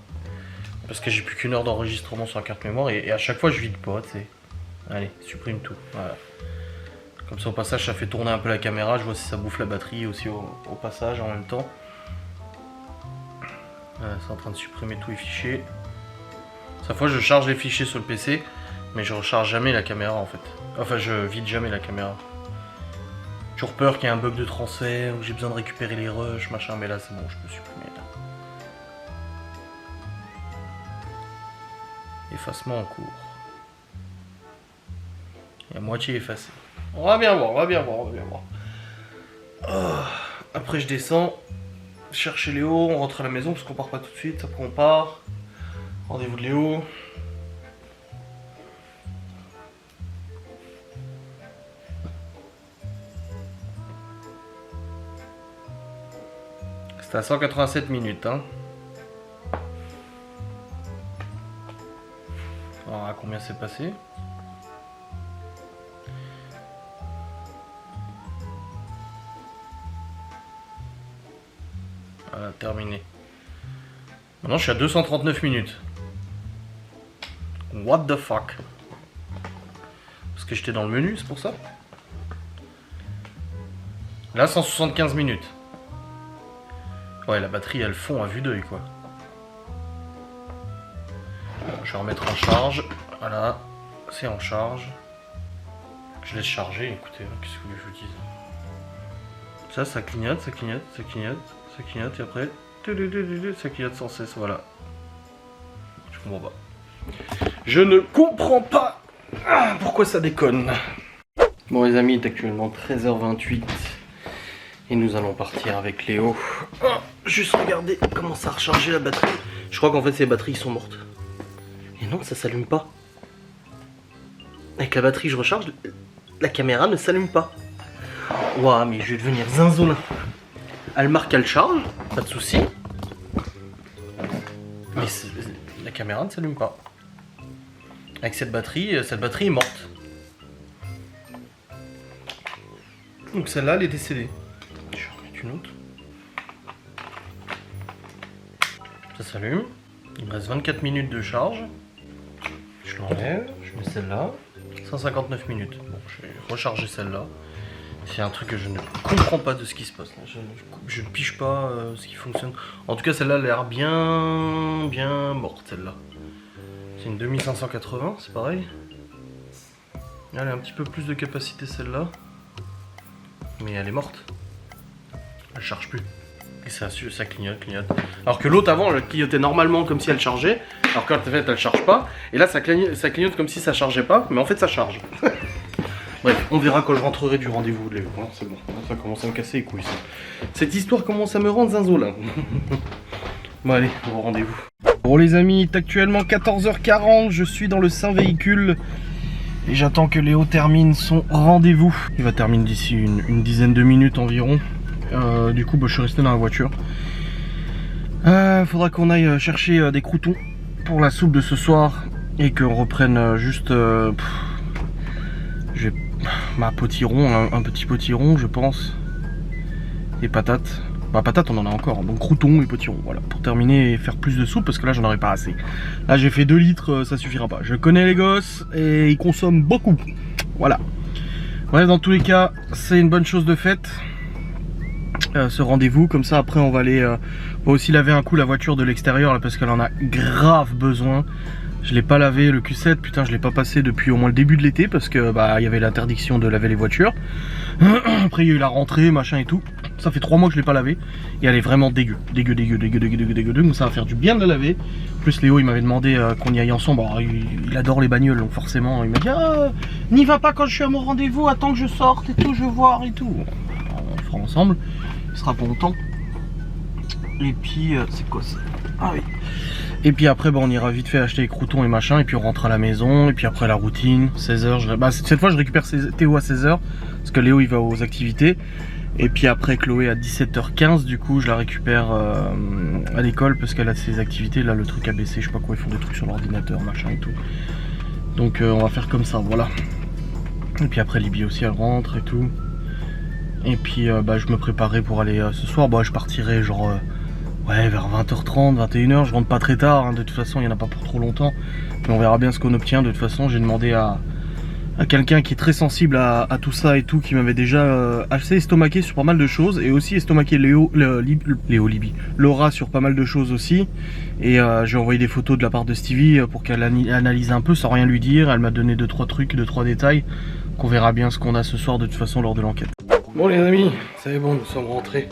Parce que j'ai plus qu'une heure d'enregistrement sur la carte mémoire. Et à chaque fois, je vide pas, tu sais. Allez, supprime tout. Voilà. Comme ça, au passage, ça fait tourner un peu la caméra. Je vois si ça bouffe la batterie aussi au passage en même temps. Voilà, c'est en train de supprimer tous les fichiers. Cette fois, je charge les fichiers sur le PC. Mais je recharge jamais la caméra en fait. Enfin, je vide jamais la caméra. Toujours peur qu'il y ait un bug de transfert, ou que j'ai besoin de récupérer les rushs, machin. Mais là, c'est bon, je peux supprimer là. Effacement en cours. Et à moitié effacé. On va bien voir, on va bien voir, on va bien voir. Oh. Après je descends, chercher Léo, on rentre à la maison parce qu'on part pas tout de suite, après on part. Rendez-vous de Léo. C'était à 187 minutes, hein. Alors à combien c'est passé? Voilà, terminé. Maintenant je suis à 239 minutes. What the fuck? Parce que j'étais dans le menu, c'est pour ça. Là 175 minutes. Ouais, la batterie elle fond à vue d'œil quoi. Je vais remettre en charge. Voilà, c'est en charge. Je laisse charger, écoutez, qu'est-ce que vous voulez que je vous dise? Ça clignote, ça clignote, ça clignote, ça clignote, et après, ça clignote sans cesse, voilà. Je comprends pas. Je ne comprends pas pourquoi ça déconne. Bon les amis, il est actuellement 13h28 et nous allons partir avec Léo. Juste regarder comment ça a rechargé la batterie. Je crois qu'en fait ces batteries sont mortes. Et non, ça s'allume pas. Avec la batterie je recharge, la caméra ne s'allume pas. Ouah, mais je vais devenir zinzolin. Elle marque qu'elle charge, pas de souci. Mais la caméra ne s'allume pas. Avec cette batterie est morte. Donc celle-là, elle est décédée. Je vais en remettre une autre. Ça s'allume. Il me reste 24 minutes de charge. Je l'enlève, je mets celle-là. 159 minutes. Bon, je vais recharger celle-là. C'est un truc que je ne comprends pas de ce qui se passe. Je ne piche pas ce qui fonctionne. En tout cas, celle-là a l'air bien morte, celle-là. C'est une 2580, c'est pareil. Elle a un petit peu plus de capacité, celle-là. Mais elle est morte. Elle charge plus. Et ça clignote. Alors que l'autre avant, elle clignotait normalement comme si elle chargeait. Alors qu'en fait, elle charge pas. Et là, ça clignote comme si ça chargeait pas. Mais en fait, ça charge. Bref, on verra quand je rentrerai du rendez-vous de Léo. C'est bon, ça commence à me casser les couilles. Ça. Cette histoire commence à me rendre zinzolin. Bon allez, au rendez-vous. Bon les amis, il est actuellement 14h40. Je suis dans le Saint Véhicule. Et j'attends que Léo termine son rendez-vous. Il va terminer d'ici une dizaine de minutes environ. Du coup, je suis resté dans la voiture. Faudra qu'on aille chercher des croûtons pour la soupe de ce soir. Et qu'on reprenne juste... potiron, un petit potiron je pense. Et patates. Bah patates on en a encore, donc croutons et potiron, voilà. Pour terminer et faire plus de soupe parce que là j'en aurais pas assez. Là j'ai fait 2 litres, ça suffira pas. Je connais les gosses et ils consomment beaucoup. Voilà. Bref, dans tous les cas, c'est une bonne chose de faite. Ce rendez-vous, comme ça après on va aller on va aussi laver un coup la voiture de l'extérieur là, parce qu'elle en a grave besoin. Je l'ai pas lavé le Q7, putain je l'ai pas passé depuis au moins le début de l'été parce que bah il y avait l'interdiction de laver les voitures. Après il y a eu la rentrée, machin et tout. Ça fait 3 mois que je l'ai pas lavé et elle est vraiment dégueu. Donc ça va faire du bien de la laver. En plus Léo il m'avait demandé qu'on y aille ensemble. Alors, il adore les bagnoles donc forcément il m'a dit n'y va pas quand je suis à mon rendez-vous, attends que je sorte et tout, je veux voir et tout. On le fera ensemble, ce sera pour longtemps. Et puis c'est quoi ça? Ah oui. Et puis après on ira vite fait acheter les croutons et machin. Et puis on rentre à la maison. Et puis après la routine, 16h. Cette fois je récupère Théo à 16h. parce que Léo il va aux activités. Et puis après Chloé à 17h15, du coup je la récupère à l'école parce qu'elle a ses activités. Là le truc ABC, je sais pas quoi, ils font des trucs sur l'ordinateur, machin et tout. Donc on va faire comme ça, voilà. Et puis après Libye aussi elle rentre et tout. Et puis je me préparais pour aller ce soir, je partirai genre ouais, vers 20h30, 21h, je rentre pas très tard, hein. De toute façon il n'y en a pas pour trop longtemps. Mais on verra bien ce qu'on obtient. De toute façon j'ai demandé à quelqu'un qui est très sensible à tout ça et tout, qui m'avait déjà assez estomaqué sur pas mal de choses, et aussi estomaqué Laura sur pas mal de choses aussi. Et j'ai envoyé des photos de la part de Stevie pour qu'elle analyse un peu sans rien lui dire. Elle m'a donné 2-3 trucs, 2-3 détails, qu'on verra bien ce qu'on a ce soir de toute façon lors de l'enquête. Bon les amis, ça y est, bon, nous sommes rentrés.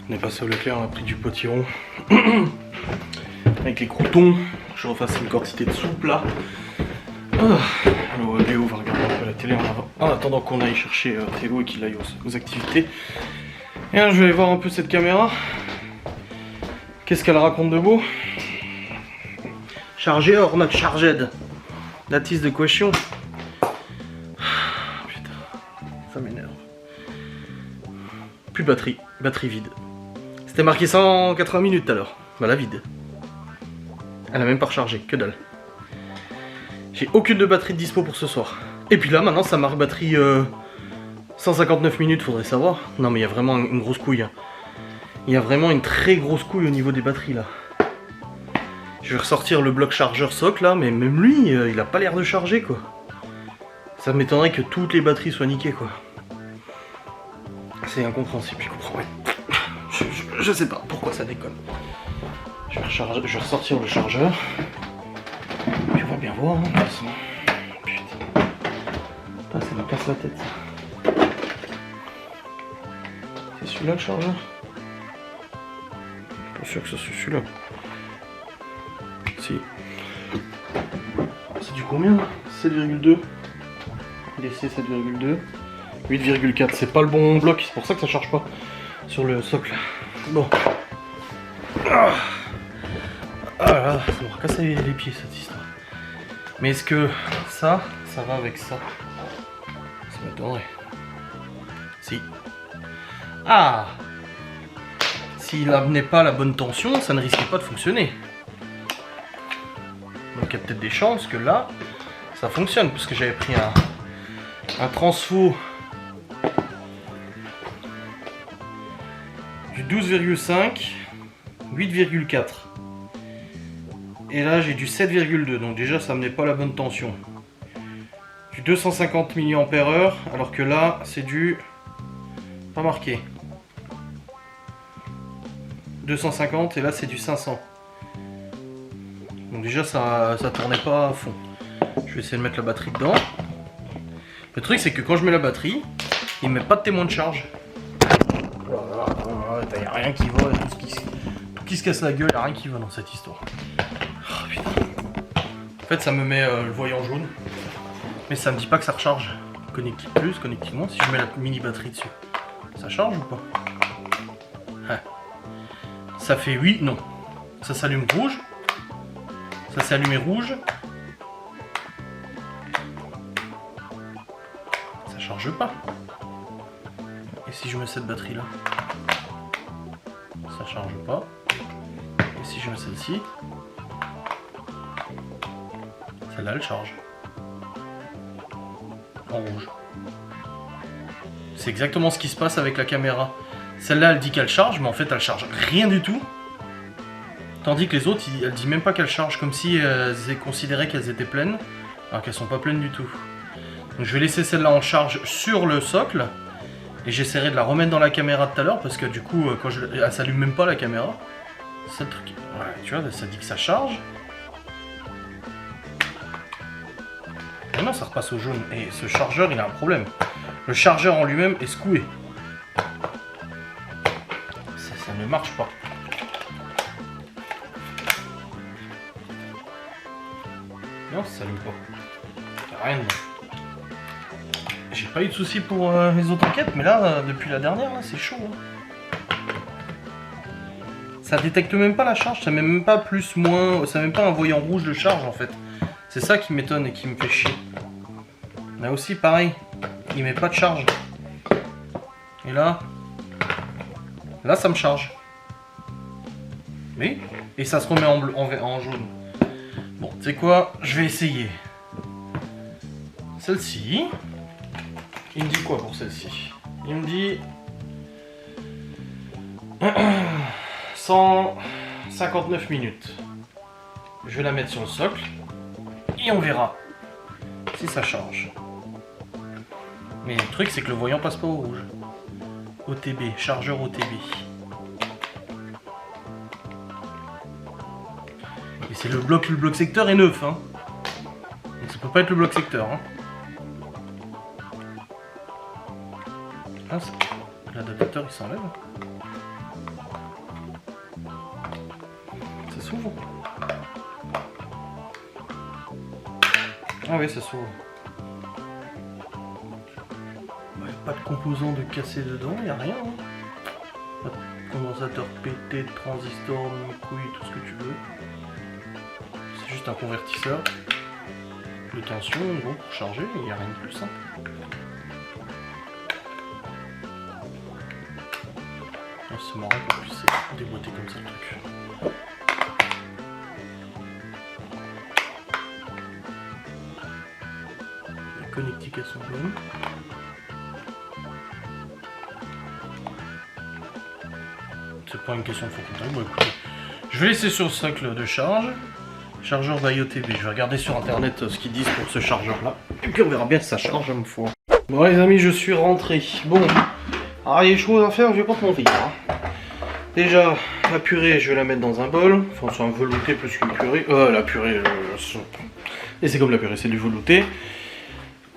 On est passé au Leclerc, on a pris du potiron avec les croutons. Je refasse une quantité de soupe là. Alors, Léo va regarder un peu la télé en attendant qu'on aille chercher Théo et qu'il aille aux activités. Et là, je vais aller voir un peu cette caméra. Qu'est-ce qu'elle raconte de beau? Chargé or not charged. That is the question. Putain, ça m'énerve. Plus de batterie, batterie vide. C'était marqué 180 minutes tout à l'heure. Voilà, vide. Elle a même pas rechargé, que dalle. J'ai aucune de batterie de dispo pour ce soir. Et puis là, maintenant, ça marque batterie 159 minutes, faudrait savoir. Non, mais il y a vraiment une grosse couille. Hein. Il y a vraiment une très grosse couille au niveau des batteries, là. Je vais ressortir le bloc chargeur socle, là, mais même lui, il a pas l'air de charger, quoi. Ça m'étonnerait que toutes les batteries soient niquées, quoi. C'est incompréhensible, je comprends rien. Je sais pas pourquoi ça déconne. Je vais ressortir le chargeur. Puis on va bien voir, hein, de toute façon. Putain. Putain, ça me casse la tête, ça. C'est celui-là le chargeur? Je suis pas sûr que ce soit celui-là. Si. C'est du combien? 7,2. DC 7,2. 8,4. C'est pas le bon bloc, c'est pour ça que ça charge pas sur le socle. Bon. Ah là, ça me casse les pieds cette histoire. Mais est-ce que ça va avec ça? Ça m'étonnerait. Si. Ah! S'il n'amenait pas la bonne tension, ça ne risquait pas de fonctionner. Donc il y a peut-être des chances que là, ça fonctionne. Parce que j'avais pris un transfo du 12,5, 8,4. Et là j'ai du 7,2, donc déjà ça menait pas la bonne tension. Du 250 mAh, alors que là c'est du... pas marqué. 250 et là c'est du 500. Donc déjà ça tournait pas à fond. Je vais essayer de mettre la batterie dedans. Le truc c'est que quand je mets la batterie, il met pas de témoin de charge. Il n'y a rien qui va, tout qui se casse la gueule, il n'y a rien qui va dans cette histoire. Oh, putain. En fait ça me met le voyant jaune, mais ça me dit pas que ça recharge. Connectique plus, connectique moins, si je mets la mini batterie dessus, ça charge ou pas? Ouais. Ça fait oui, non. Ça s'allume rouge, ça s'est allumé rouge, ça charge pas. Et si je mets cette batterie là, ça charge pas. Et si je mets celle-ci, celle-là elle charge. En rouge. C'est exactement ce qui se passe avec la caméra. Celle-là elle dit qu'elle charge, mais en fait elle charge rien du tout. Tandis que les autres, elle dit même pas qu'elle charge, comme si elles considéraient qu'elles étaient pleines, alors qu'elles sont pas pleines du tout. Donc je vais laisser celle-là en charge sur le socle. Et j'essaierai de la remettre dans la caméra tout à l'heure parce que du coup, quand elle s'allume même pas la caméra. C'est le truc. Ouais, tu vois, ça dit que ça charge. Et non, ça repasse au jaune. Et ce chargeur, il a un problème. Le chargeur en lui-même est secoué. Ça ne marche pas. Non, ça s'allume pas. Rien de bon. J'ai pas eu de soucis pour les autres enquêtes, mais là, depuis la dernière, là, c'est chaud. Hein. Ça détecte même pas la charge, ça met même pas plus, moins, ça met même pas un voyant rouge de charge en fait. C'est ça qui m'étonne et qui me fait chier. Là aussi, pareil, il met pas de charge. Et là ça me charge. Oui. Et ça se remet en, bleu, en jaune. Bon, tu sais quoi? Je vais essayer. Celle-ci. Il me dit quoi pour celle-ci? Il me dit 159 minutes. Je vais la mettre sur le socle et on verra si ça charge. Mais le truc c'est que le voyant passe pas au rouge. OTB, chargeur OTB. Et c'est le bloc secteur est neuf, hein. Donc ça peut pas être le bloc secteur, hein. Ah, l'adaptateur il s'enlève. Ça s'ouvre. Ah oui, ça s'ouvre. Pas de composants de cassé dedans, il n'y a rien. Hein. Pas de condensateur pété, de transistor, de couilles, tout ce que tu veux. C'est juste un convertisseur de tension, en gros, pour charger, il n'y a rien de plus simple. Oh, c'est marrant qu'on puisse déboîter comme ça le truc. Les connectiques elles sont bonnes. C'est pas une question de faux contact. Bon, écoutez, je vais laisser sur le socle de charge. Chargeur d'IoTB. Je vais regarder sur internet ce qu'ils disent pour ce chargeur là. Et puis on verra bien si ça charge à me foi. Bon les amis, je suis rentré. Bon, alors il y a des choses à faire, je vais pas te mentir. Hein. Déjà, la purée, je vais la mettre dans un bol. Enfin, c'est un velouté plus qu'une purée. La purée, et c'est comme la purée, c'est du velouté.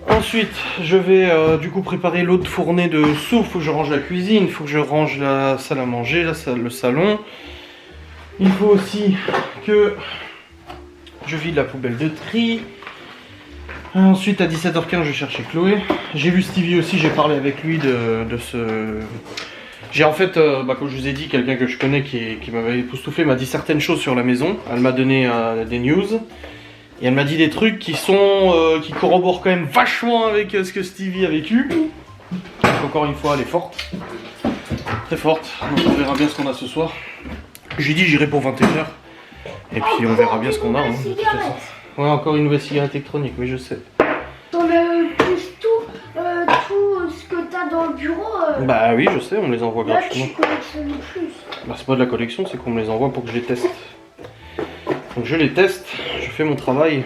Ensuite, je vais du coup préparer l'autre fournée de soupe. Il faut que je range la cuisine, il faut que je range la salle à manger, le salon. Il faut aussi que je vide la poubelle de tri. Ensuite, à 17h15, je vais chercher Chloé. J'ai vu Stevie aussi, j'ai parlé avec lui de ce... J'ai en fait, comme je vous ai dit, quelqu'un que je connais qui m'avait époustouflé m'a dit certaines choses sur la maison. Elle m'a donné des news. Et elle m'a dit des trucs qui corroborent quand même vachement avec ce que Stevie a vécu. Donc encore une fois, elle est forte. Très forte. Donc on verra bien ce qu'on a ce soir. J'ai dit j'irai pour 21h. Et puis on verra bien ce qu'on a. Hein, de toute façon. Ouais, encore une nouvelle cigarette électronique, oui je sais. T'en as plus tout ce que t'as dans le bureau. Bah oui, je sais, on me les envoie là, gratuitement. tu collectionnes plus. Bah c'est pas de la collection, c'est qu'on me les envoie pour que je les teste. Donc je les teste, je fais mon travail.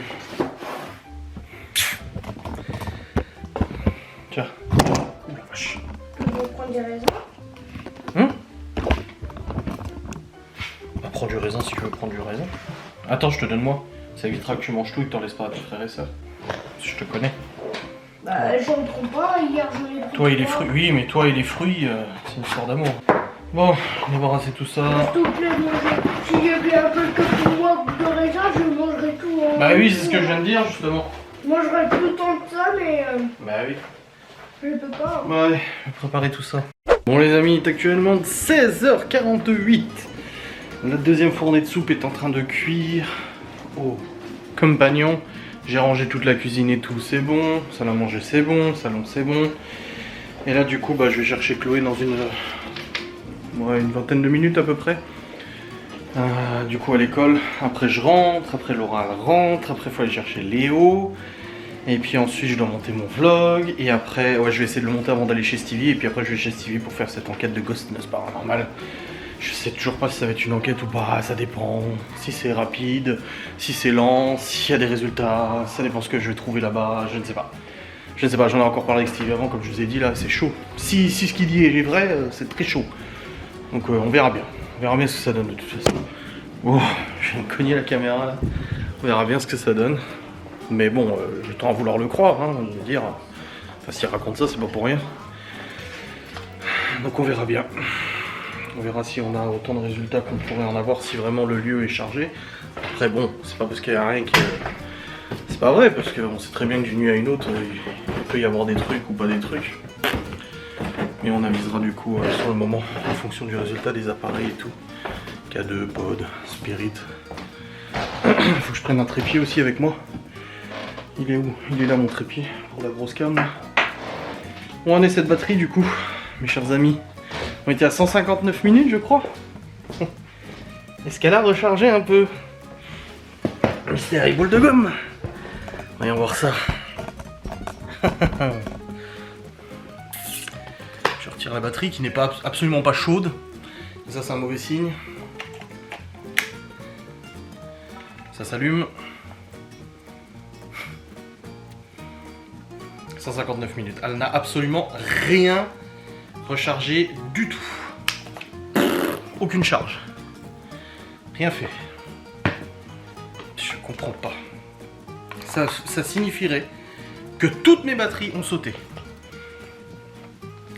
Tiens. Ouh la vache. On va prendre des raisins. Bah, prends du raisin si tu veux prendre du raisin. Attends, je te donne moi. Ça évitera que tu manges tout et que t'en laisses pas à tes frères et sœurs. Je te connais. Bah j'en prends pas, hier j'en ai pris. Toi et les fruits, oui, mais toi et les fruits, c'est une histoire d'amour. Bon, débarrasser tout ça. S'il te plaît, s'il y avait un peu que pour moi de raisin, je mangerais tout. Bah oui, c'est ce que je viens de dire justement. Je mangerais tout tant de ça, mais Bah oui. je peux pas. Ouais, je vais préparer tout ça. Bon les amis, il est actuellement 16h48. La deuxième fournée de soupe est en train de cuire. Oh, comme bagnon. J'ai rangé toute la cuisine et tout, c'est bon. Salle à manger, c'est bon. Salon, c'est bon. Et là, du coup, je vais chercher Chloé dans une vingtaine de minutes à peu près. Du coup, à l'école. Après, je rentre. Après, Laura elle rentre. Après, il faut aller chercher Léo. Et puis ensuite, je dois monter mon vlog. Et après, je vais essayer de le monter avant d'aller chez Stevie. Et puis après, je vais chez Stevie pour faire cette enquête de Ghostness Paranormal. Je sais toujours pas si ça va être une enquête ou pas, ça dépend. Si c'est rapide, si c'est lent, s'il y a des résultats, ça dépend ce que je vais trouver là-bas, je ne sais pas. Je ne sais pas, j'en ai encore parlé avec Stevie avant, comme je vous ai dit là, c'est chaud. Si ce qu'il dit est vrai, c'est très chaud. Donc on verra bien. On verra bien ce que ça donne de toute façon. Oh, je viens de cogner la caméra là. On verra bien ce que ça donne. Mais bon, je tends à vouloir le croire, hein, de me dire. Enfin, s'il raconte ça, c'est pas pour rien. Donc on verra bien. On verra si on a autant de résultats qu'on pourrait en avoir si vraiment le lieu est chargé. Après bon, c'est pas parce qu'il n'y a rien que... C'est pas vrai, parce qu'on sait très bien que d'une nuit à une autre, il peut y avoir des trucs ou pas des trucs. Mais on avisera du coup sur le moment, en fonction du résultat des appareils et tout. K2, Pod, Spirit. Il faut que je prenne un trépied aussi avec moi. Il est où? Il est là mon trépied, pour la grosse cam. On en est cette batterie du coup. mes chers amis. On était à 159 minutes, je crois. Est-ce qu'elle a rechargé un peu? Mystère boule de gomme. Voyons voir ça. Je retire la batterie qui n'est pas absolument pas chaude. Ça c'est un mauvais signe. Ça s'allume. 159 minutes. Elle n'a absolument rien rechargé du tout. Aucune charge. Rien fait. Je comprends pas. Ça signifierait que toutes mes batteries ont sauté.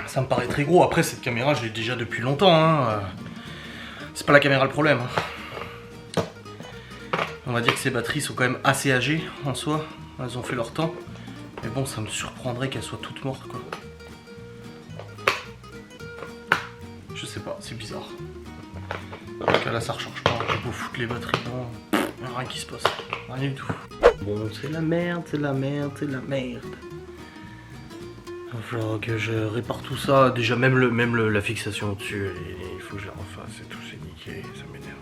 Ça me paraît très gros. Après, cette caméra, je l'ai déjà depuis longtemps. Hein. C'est pas la caméra le problème. Hein. On va dire que ces batteries sont quand même assez âgées en soi. Elles ont fait leur temps. Mais bon, ça me surprendrait qu'elles soient toutes mortes, quoi. Je sais pas, c'est bizarre. Donc là, ça recharge pas. J'ai beau foutre les batteries dedans. Rien qui se passe. Rien du tout. Bon, c'est la merde, c'est la merde, c'est la merde. Il va falloir que je répare tout ça. Déjà, même la fixation au-dessus, il faut que je la refasse et tout, c'est niqué, ça m'énerve.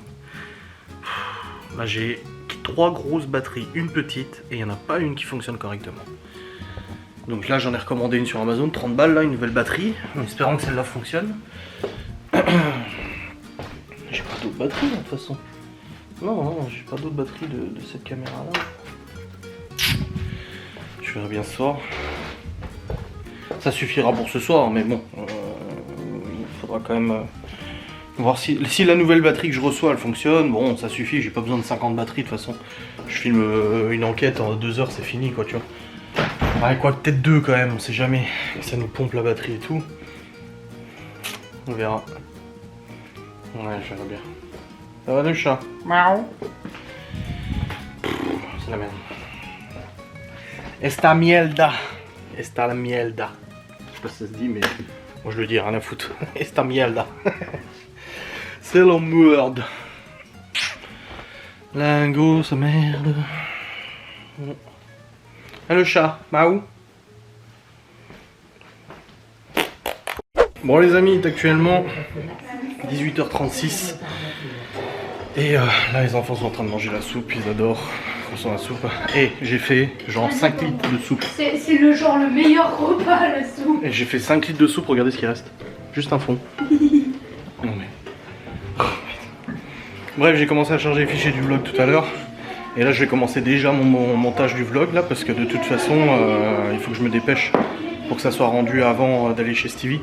Là, j'ai 3 grosses batteries, une petite, et il n'y en a pas une qui fonctionne correctement. Donc là, j'en ai recommandé une sur Amazon, 30 balles, là, une nouvelle batterie, en espérant que celle-là fonctionne. J'ai pas d'autres batteries, de toute façon. Non, j'ai pas d'autres batteries de cette caméra-là. Je verrai bien ce soir. Ça suffira pour ce soir, mais bon, il faudra quand même voir si la nouvelle batterie que je reçois, elle fonctionne. Bon, ça suffit, j'ai pas besoin de 50 batteries de toute façon. Je filme une enquête en 2 heures, c'est fini, quoi, tu vois. Ouais, quoi, peut-être 2 quand même, on sait jamais. Ça nous pompe la batterie et tout. On verra. Ouais, je verrai bien. Ça va le chat? Miaou. C'est la merde. Esta mierda. Esta la mierda. Je sais pas si ça se dit, mais moi je le dis, rien à foutre. Esta mierda. C'est la merde. Lingot, sa merde. Ah, le chat, Maou. Bon les amis, il est actuellement 18h36. Et là les enfants sont en train de manger la soupe, ils adorent. Ils sont la soupe. Et j'ai fait genre 5 litres de soupe. C'est le genre le meilleur repas, la soupe. Et j'ai fait 5 litres de soupe, regardez ce qui reste. Juste un fond. Non mais... Bref, j'ai commencé à charger les fichiers du vlog tout à l'heure. Et là je vais commencer déjà mon montage du vlog là, parce que de toute façon il faut que je me dépêche pour que ça soit rendu avant d'aller chez Stevie.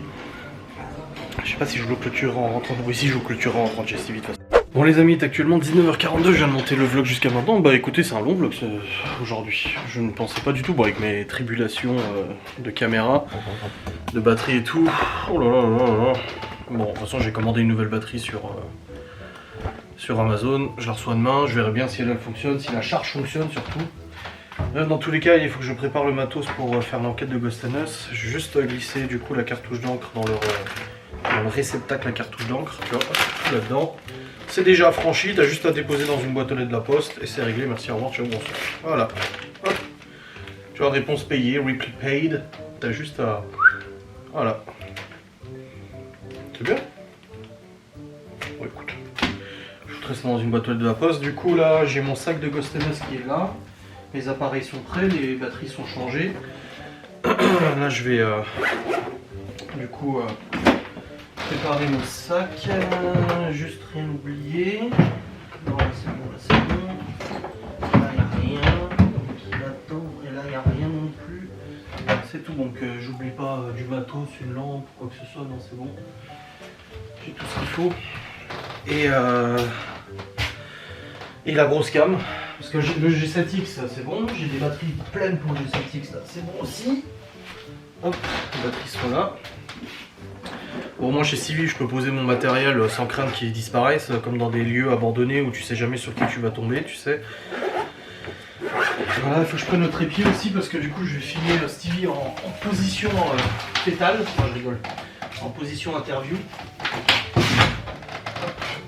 Je sais pas si je le clôture en rentrant. Oui, si je le clôture en rentrant chez Stevie de toute façon. Bon les amis, il est actuellement 19h42, je viens de monter le vlog jusqu'à maintenant. Bah écoutez, c'est un long vlog aujourd'hui. Je ne pensais pas du tout, bon, avec mes tribulations de caméra, de batterie et tout. Oh là là là là. Bon, de toute façon j'ai commandé une nouvelle batterie sur Amazon. Je la reçois demain, je verrai bien si elle fonctionne, si la charge fonctionne surtout. Dans tous les cas, il faut que je prépare le matos pour faire l'enquête de Ghost & Us. J'ai juste glissé du coup la cartouche d'encre dans le réceptacle à cartouche d'encre, tu vois, tout là-dedans. C'est déjà franchi, t'as juste à déposer dans une boîte aux lettres de la poste et c'est réglé, merci, au revoir, tu vois, bonsoir. Voilà. Hop. Tu vois, réponse payée, reply paid, t'as juste à... Voilà. C'est bien. Bon écoute, je foutrai ça dans une boîte aux lettres de la poste. Du coup là, j'ai mon sac de Ghost & Us qui est là. Mes appareils sont prêts, les batteries sont changées. Là je vais du coup préparer mon sac, juste rien oublier. Non là c'est bon, là c'est bon. Là il n'y a rien. Là-dedans, et là il n'y a rien non plus. C'est tout, donc j'oublie pas du matos, une lampe, quoi que ce soit, non c'est bon. J'ai tout ce qu'il faut. Et la grosse cam. Parce que le G7X c'est bon, j'ai des batteries pleines pour le G7X là, c'est bon aussi. Hop, les batteries sont là. Bon, moi chez Stevie je peux poser mon matériel sans crainte qu'il disparaisse, comme dans des lieux abandonnés où tu sais jamais sur qui tu vas tomber, tu sais. Voilà, il faut que je prenne le trépied aussi parce que du coup je vais filmer Stevie en position fétale, enfin je rigole, en position interview.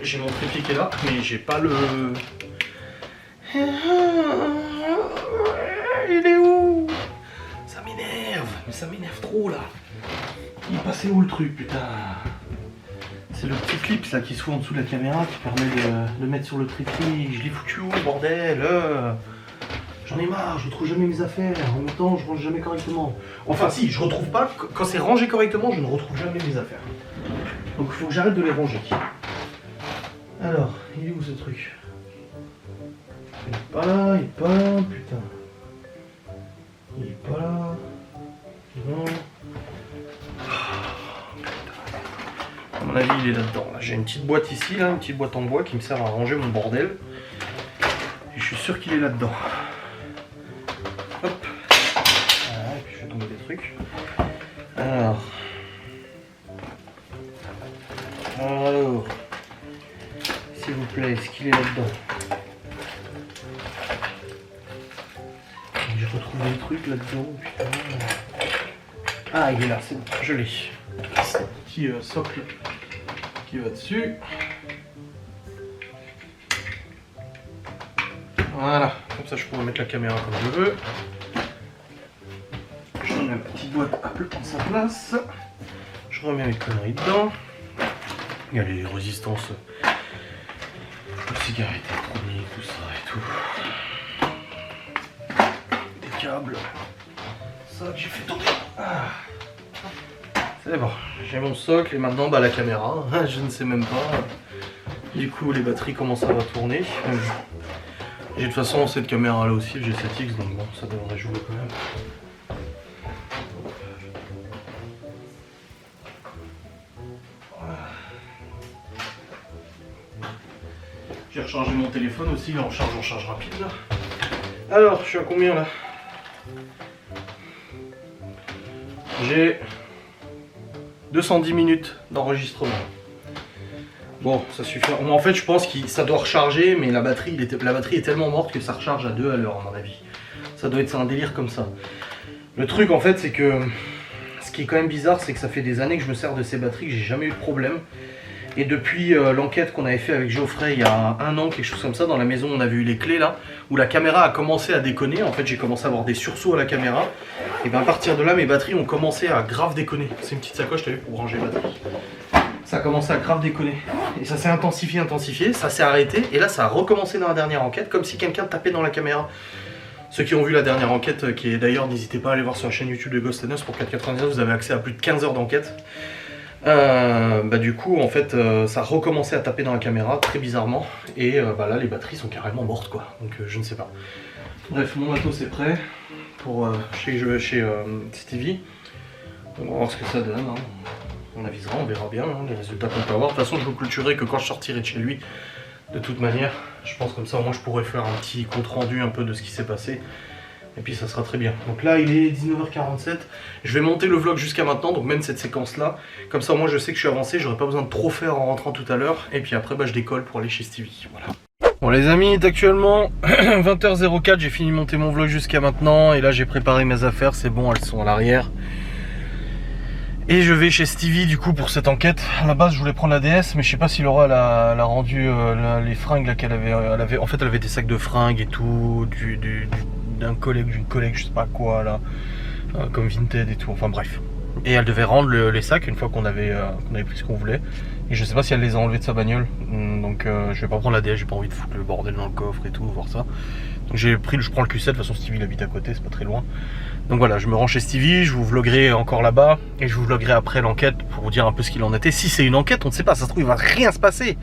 J'ai mon trépied qui est là, mais j'ai pas le... Il est où? Ça m'énerve, mais ça m'énerve trop là. Il est passé où le truc, putain? C'est le petit clip là qui se fout en dessous de la caméra qui permet de mettre sur le trépied. Je l'ai foutu où, bordel? J'en ai marre, je retrouve jamais mes affaires. En même temps, je range jamais correctement. Enfin, si, je retrouve pas. Quand c'est rangé correctement, je ne retrouve jamais mes affaires. Donc il faut que j'arrête de les ranger. Alors, il est où ce truc? Il est pas là, il est pas là, putain. Il est pas là. Non. À mon avis, il est là-dedans. Là, j'ai une petite boîte ici, là, une petite boîte en bois qui me sert à ranger mon bordel. Et je suis sûr qu'il est là-dedans. Hop. Voilà, et puis je vais tomber des trucs. Alors. S'il vous plaît, est-ce qu'il est là-dedans? J'ai retrouvé des trucs là-dedans, putain. Ah, il est là, c'est bon, je l'ai. C'est un petit socle qui va dessus. Voilà, comme ça je pourrais mettre la caméra comme je veux. Je remets ma petite boîte Apple en sa place. Je remets mes conneries dedans. Il y a les résistances aux cigarettes électroniques, tout ça et tout. Des câbles. Ça que j'ai fait tomber. Ah. C'est bon, j'ai mon socle et maintenant bah, la caméra. Je ne sais même pas. Du coup les batteries commencent à tourner. J'ai de toute façon cette caméra là aussi, le G7X, donc bon, ça devrait jouer quand même. Voilà. J'ai rechargé mon téléphone aussi, là, en charge rapide. Là. Alors, je suis à combien là? J'ai 210 minutes d'enregistrement. Bon, ça suffit. En fait, je pense que ça doit recharger, mais la batterie est tellement morte que ça recharge à 2 à l'heure, à mon avis. Ça doit être un délire comme ça. Le truc, en fait, c'est que ce qui est quand même bizarre, c'est que ça fait des années que je me sers de ces batteries, que j'ai jamais eu de problème. Et depuis l'enquête qu'on avait fait avec Geoffrey il y a 1 an, quelque chose comme ça, dans la maison, on avait eu les clés là, où la caméra a commencé à déconner. En fait, j'ai commencé à avoir des sursauts à la caméra. Et bien à partir de là, mes batteries ont commencé à grave déconner. C'est une petite sacoche, t'as vu, pour ranger les batteries. Ça a commencé à grave déconner. Et ça s'est intensifié, ça s'est arrêté. Et là, ça a recommencé dans la dernière enquête, comme si quelqu'un tapait dans la caméra. Ceux qui ont vu la dernière enquête, qui est d'ailleurs, n'hésitez pas à aller voir sur la chaîne YouTube de Ghost & Us pour 4,99, vous avez accès à plus de 15 heures d'enquête. Bah du coup, en fait, ça a recommencé à taper dans la caméra, très bizarrement. Et bah là, les batteries sont carrément mortes, quoi. Donc je ne sais pas. Bref, mon matos est prêt pour chez Stevie. On va voir ce que ça donne. Hein. On avisera, on verra bien hein, les résultats qu'on peut avoir. De toute façon, je vous clôturerai que quand je sortirai de chez lui. De toute manière, je pense comme ça, au moins je pourrais faire un petit compte rendu un peu de ce qui s'est passé. Et puis ça sera très bien. Donc là, il est 19h47. Je vais monter le vlog jusqu'à maintenant, donc même cette séquence-là. Comme ça, moi, je sais que je suis avancé. J'aurai pas besoin de trop faire en rentrant tout à l'heure. Et puis après, bah, je décolle pour aller chez Stevie. Voilà. Bon, les amis, il est actuellement 20h04. J'ai fini de monter mon vlog jusqu'à maintenant. Et là, j'ai préparé mes affaires. C'est bon, elles sont à l'arrière. Et je vais chez Stevie du coup pour cette enquête. À la base je voulais prendre la DS, mais je sais pas si Laura elle a rendu les fringues là qu'elle avait. En fait elle avait des sacs de fringues et tout, d'une collègue, je sais pas quoi là, comme Vinted et tout, enfin bref. Et elle devait rendre les sacs une fois qu'on avait pris ce qu'on voulait. Et je sais pas si elle les a enlevés de sa bagnole. Donc je vais pas prendre la DS, j'ai pas envie de foutre le bordel dans le coffre et tout, voir ça. Donc je prends le Q7, de toute façon Stevie il habite à côté, c'est pas très loin. Donc voilà, je me rends chez Stevie, je vous vloguerai encore là-bas. Et je vous vloguerai après l'enquête pour vous dire un peu ce qu'il en était. Si c'est une enquête, on ne sait pas, ça se trouve il va rien se passer.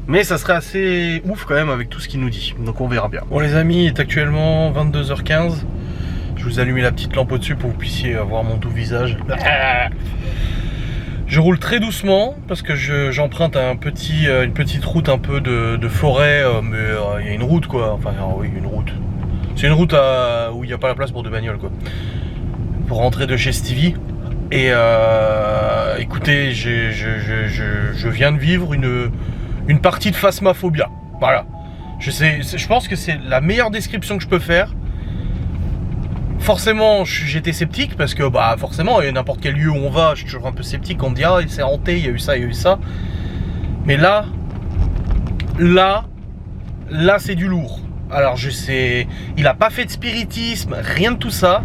Mais ça serait assez ouf quand même avec tout ce qu'il nous dit. Donc on verra bien. Bon les amis, il est actuellement 22h15. Je vous allume la petite lampe au-dessus pour que vous puissiez voir mon doux visage. Je roule très doucement parce que j'emprunte une petite route un peu de forêt, mais il y a une route quoi, enfin oui une route. C'est une route où il n'y a pas la place pour 2 bagnoles quoi. Pour rentrer de chez Stevie. Et écoutez, je viens de vivre une partie de phasmaphobia. Voilà. Je pense que c'est la meilleure description que je peux faire. Forcément, j'étais sceptique parce que bah forcément, n'importe quel lieu où on va, je suis toujours un peu sceptique. On me dit ah c'est hanté, il y a eu ça, il y a eu ça. Mais là c'est du lourd. Alors je sais, il a pas fait de spiritisme, rien de tout ça.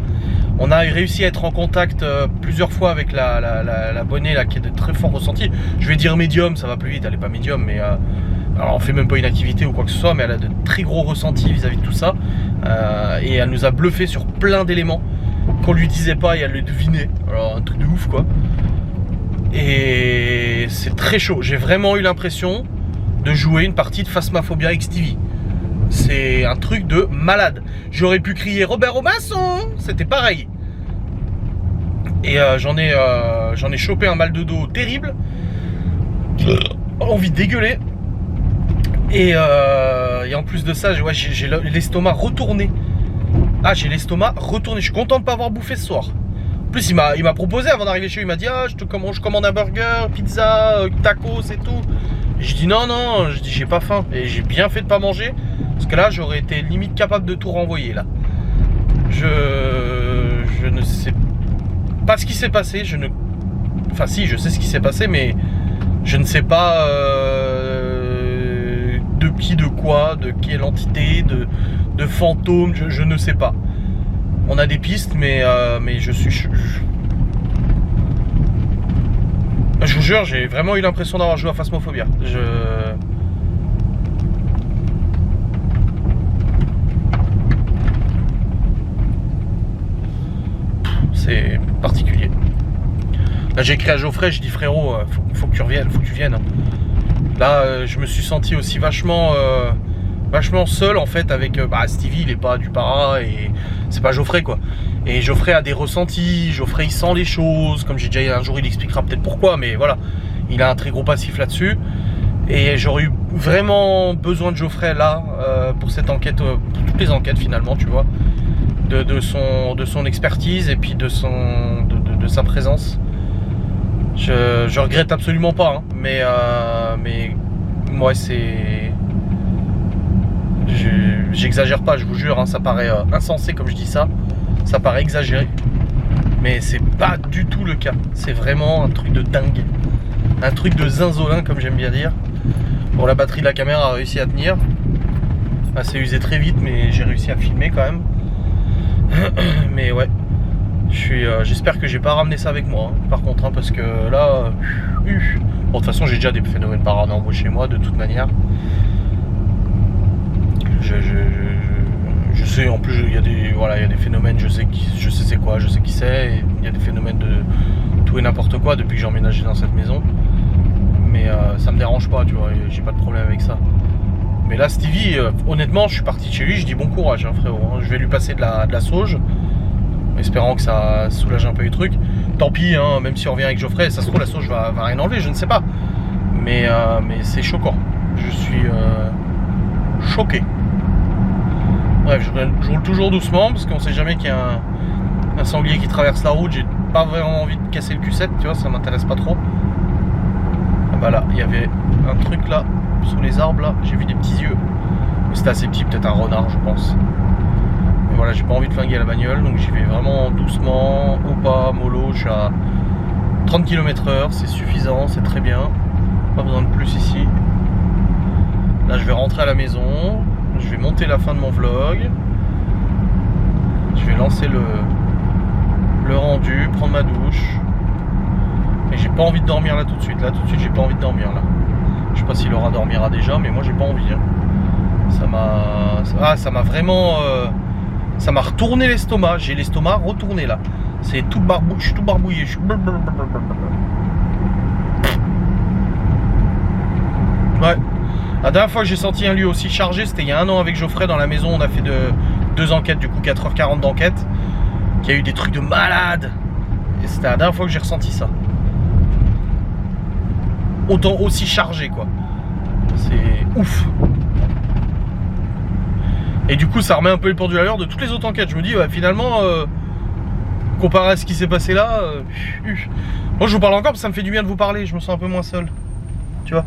On a réussi à être en contact plusieurs fois avec l'abonnée là qui est de très fort ressenti. Je vais dire médium, ça va plus vite, elle est pas médium, mais alors on fait même pas une activité ou quoi que ce soit, mais elle a de très gros ressentis vis-à-vis de tout ça. Et elle nous a bluffé sur plein d'éléments qu'on lui disait pas et elle le devinait. Alors un truc de ouf quoi. Et c'est très chaud. J'ai vraiment eu l'impression de jouer une partie de Phasmophobia avec Stevie. C'est un truc de malade. J'aurais pu crier Robert Robinson, c'était pareil. Et j'en ai chopé un mal de dos terrible. Envie de dégueuler. Et en plus de ça, j'ai l'estomac retourné. Ah, j'ai l'estomac retourné. Je suis content de pas avoir bouffé ce soir. En plus, il m'a proposé avant d'arriver chez lui. Il m'a dit ah, je commande un burger, pizza, tacos et tout. Et je dis non, je dis j'ai pas faim. Et j'ai bien fait de pas manger. Parce que là, j'aurais été limite capable de tout renvoyer là. Je ne sais pas ce qui s'est passé. Enfin si, je sais ce qui s'est passé, mais je ne sais pas de qui, de quoi, de quelle entité, de fantôme, je ne sais pas. On a des pistes, mais je vous jure, j'ai vraiment eu l'impression d'avoir joué à Phasmophobia. C'est particulier. Là, j'ai écrit à Geoffrey, je dis frérot, faut que tu reviennes, faut que tu viennes. Là, je me suis senti aussi vachement seul en fait avec Stevie, il est pas du para et c'est pas Geoffrey quoi. Et Geoffrey a des ressentis, Geoffrey il sent les choses, comme j'ai déjà dit un jour, il expliquera peut-être pourquoi, mais voilà, il a un très gros passif là-dessus. Et j'aurais eu vraiment besoin de Geoffrey là pour cette enquête, pour toutes les enquêtes finalement, tu vois, de son expertise et puis de sa présence. Je regrette absolument pas, hein, mais moi c'est, j'exagère pas, je vous jure, hein, ça paraît insensé comme je dis ça paraît exagéré, mais c'est pas du tout le cas. C'est vraiment un truc de dingue, un truc de zinzolin comme j'aime bien dire. Bon, la batterie de la caméra a réussi à tenir, elle s'est usée très vite, mais j'ai réussi à filmer quand même. Mais ouais, j'espère que j'ai pas ramené ça avec moi, hein, par contre, hein, parce que là, bon, de toute façon j'ai déjà des phénomènes paranormaux chez moi de toute manière. Je sais, en plus il y a des phénomènes, je sais c'est quoi, je sais qui c'est, il y a des phénomènes de tout et n'importe quoi depuis que j'ai emménagé dans cette maison. Mais ça me dérange pas, tu vois, j'ai pas de problème avec ça. Mais là Stevie, honnêtement, je suis parti de chez lui, je dis bon courage, hein, frérot, hein, je vais lui passer de la sauge, espérant que ça soulage un peu les trucs. Tant pis, hein, même si on revient avec Geoffrey, ça se trouve la sauge va rien enlever, je ne sais pas. Mais c'est choquant, je suis choqué. Bref, je roule toujours doucement parce qu'on sait jamais qu'il y a un sanglier qui traverse la route. J'ai pas vraiment envie de casser le cul7, tu vois, ça m'intéresse pas trop. Ah bah là, il y avait un truc là, sous les arbres là, j'ai vu des petits yeux. C'était assez petit, peut-être un renard je pense. Mais voilà, j'ai pas envie de flinguer la bagnole, donc j'y vais vraiment doucement, au pas, mollo, je suis à 30 km/h, c'est suffisant, c'est très bien. Pas besoin de plus ici. Là je vais rentrer à la maison. Je vais monter la fin de mon vlog. Je vais lancer le rendu, prendre ma douche. Et j'ai pas envie de dormir là tout de suite. Là tout de suite j'ai pas envie de dormir là. Je sais pas si Laura dormira déjà, mais moi j'ai pas envie. Hein. Ça m'a vraiment. Ça m'a retourné l'estomac. J'ai l'estomac retourné là. C'est tout barbouillé. Je suis tout barbouillé. Ouais. La dernière fois que j'ai senti un lieu aussi chargé, c'était il y a un an avec Geoffrey dans la maison. On a fait deux enquêtes, du coup 4h40 d'enquête. Il y a eu des trucs de malade. Et c'était la dernière fois que j'ai ressenti ça. Autant aussi chargé quoi. C'est ouf. Et du coup ça remet un peu le pendule à l'heure de toutes les autres enquêtes. Je me dis ouais, finalement, comparé à ce qui s'est passé là, moi je vous parle encore parce que ça me fait du bien de vous parler. Je me sens un peu moins seul. Tu vois.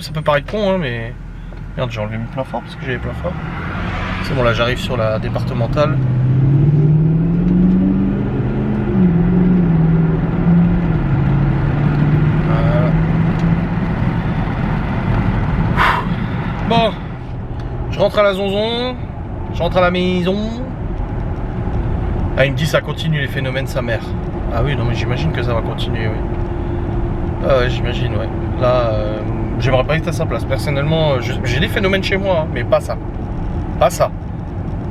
Ça peut paraître con, hein, mais... Merde, j'ai enlevé mes plein fort parce que j'avais plein fort. C'est bon, là, j'arrive sur la départementale. Voilà. Bon. Je rentre à la zonzon. Je rentre à la maison. Ah, il me dit ça continue les phénomènes, sa mère. Ah oui, non mais j'imagine que ça va continuer, oui. Ah ouais, j'imagine, ouais. Là, j'aimerais pas être à sa place. Personnellement, j'ai des phénomènes chez moi, hein, mais pas ça. Pas ça.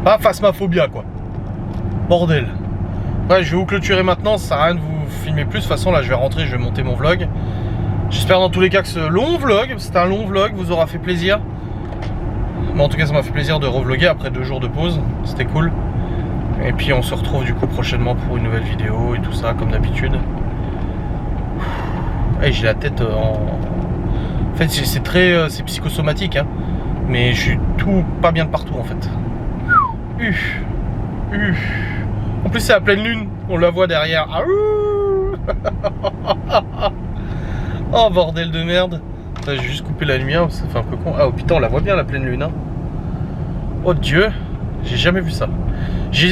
Pas phasmaphobia, quoi. Bordel. Ouais, je vais vous clôturer maintenant, ça sert à rien de vous filmer plus. De toute façon, là, je vais rentrer, je vais monter mon vlog. J'espère dans tous les cas que ce long vlog, c'est un long vlog, vous aura fait plaisir. Mais en tout cas, ça m'a fait plaisir de revloguer après 2 jours de pause. C'était cool. Et puis, on se retrouve du coup prochainement pour une nouvelle vidéo et tout ça, comme d'habitude. Hey, j'ai la tête en fait, c'est très c'est psychosomatique, hein. Mais je suis tout pas bien de partout en fait. En plus, c'est à pleine lune, on la voit derrière. Ah, oh bordel de merde. J'ai juste coupé la lumière, ça fait un peu con. Ah oh putain, on la voit bien la pleine lune, hein. Oh Dieu, j'ai jamais vu ça.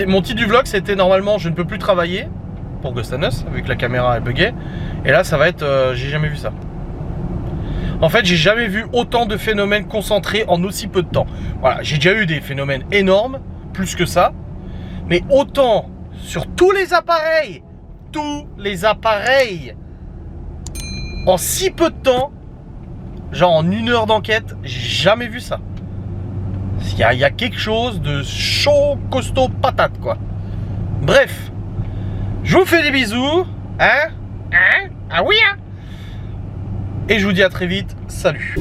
Mon titre du vlog c'était normalement je ne peux plus travailler pour Ghost and Us, vu que la caméra est buggée. Et là ça va être j'ai jamais vu ça. En fait j'ai jamais vu autant de phénomènes concentrés en aussi peu de temps. Voilà, j'ai déjà eu des phénomènes énormes, plus que ça. Mais autant sur tous les appareils en si peu de temps, genre en 1 heure d'enquête, j'ai jamais vu ça. Il y a quelque chose de chaud, costaud, patate quoi. Bref, je vous fais des bisous, hein, ah oui, hein. Et je vous dis à très vite, salut.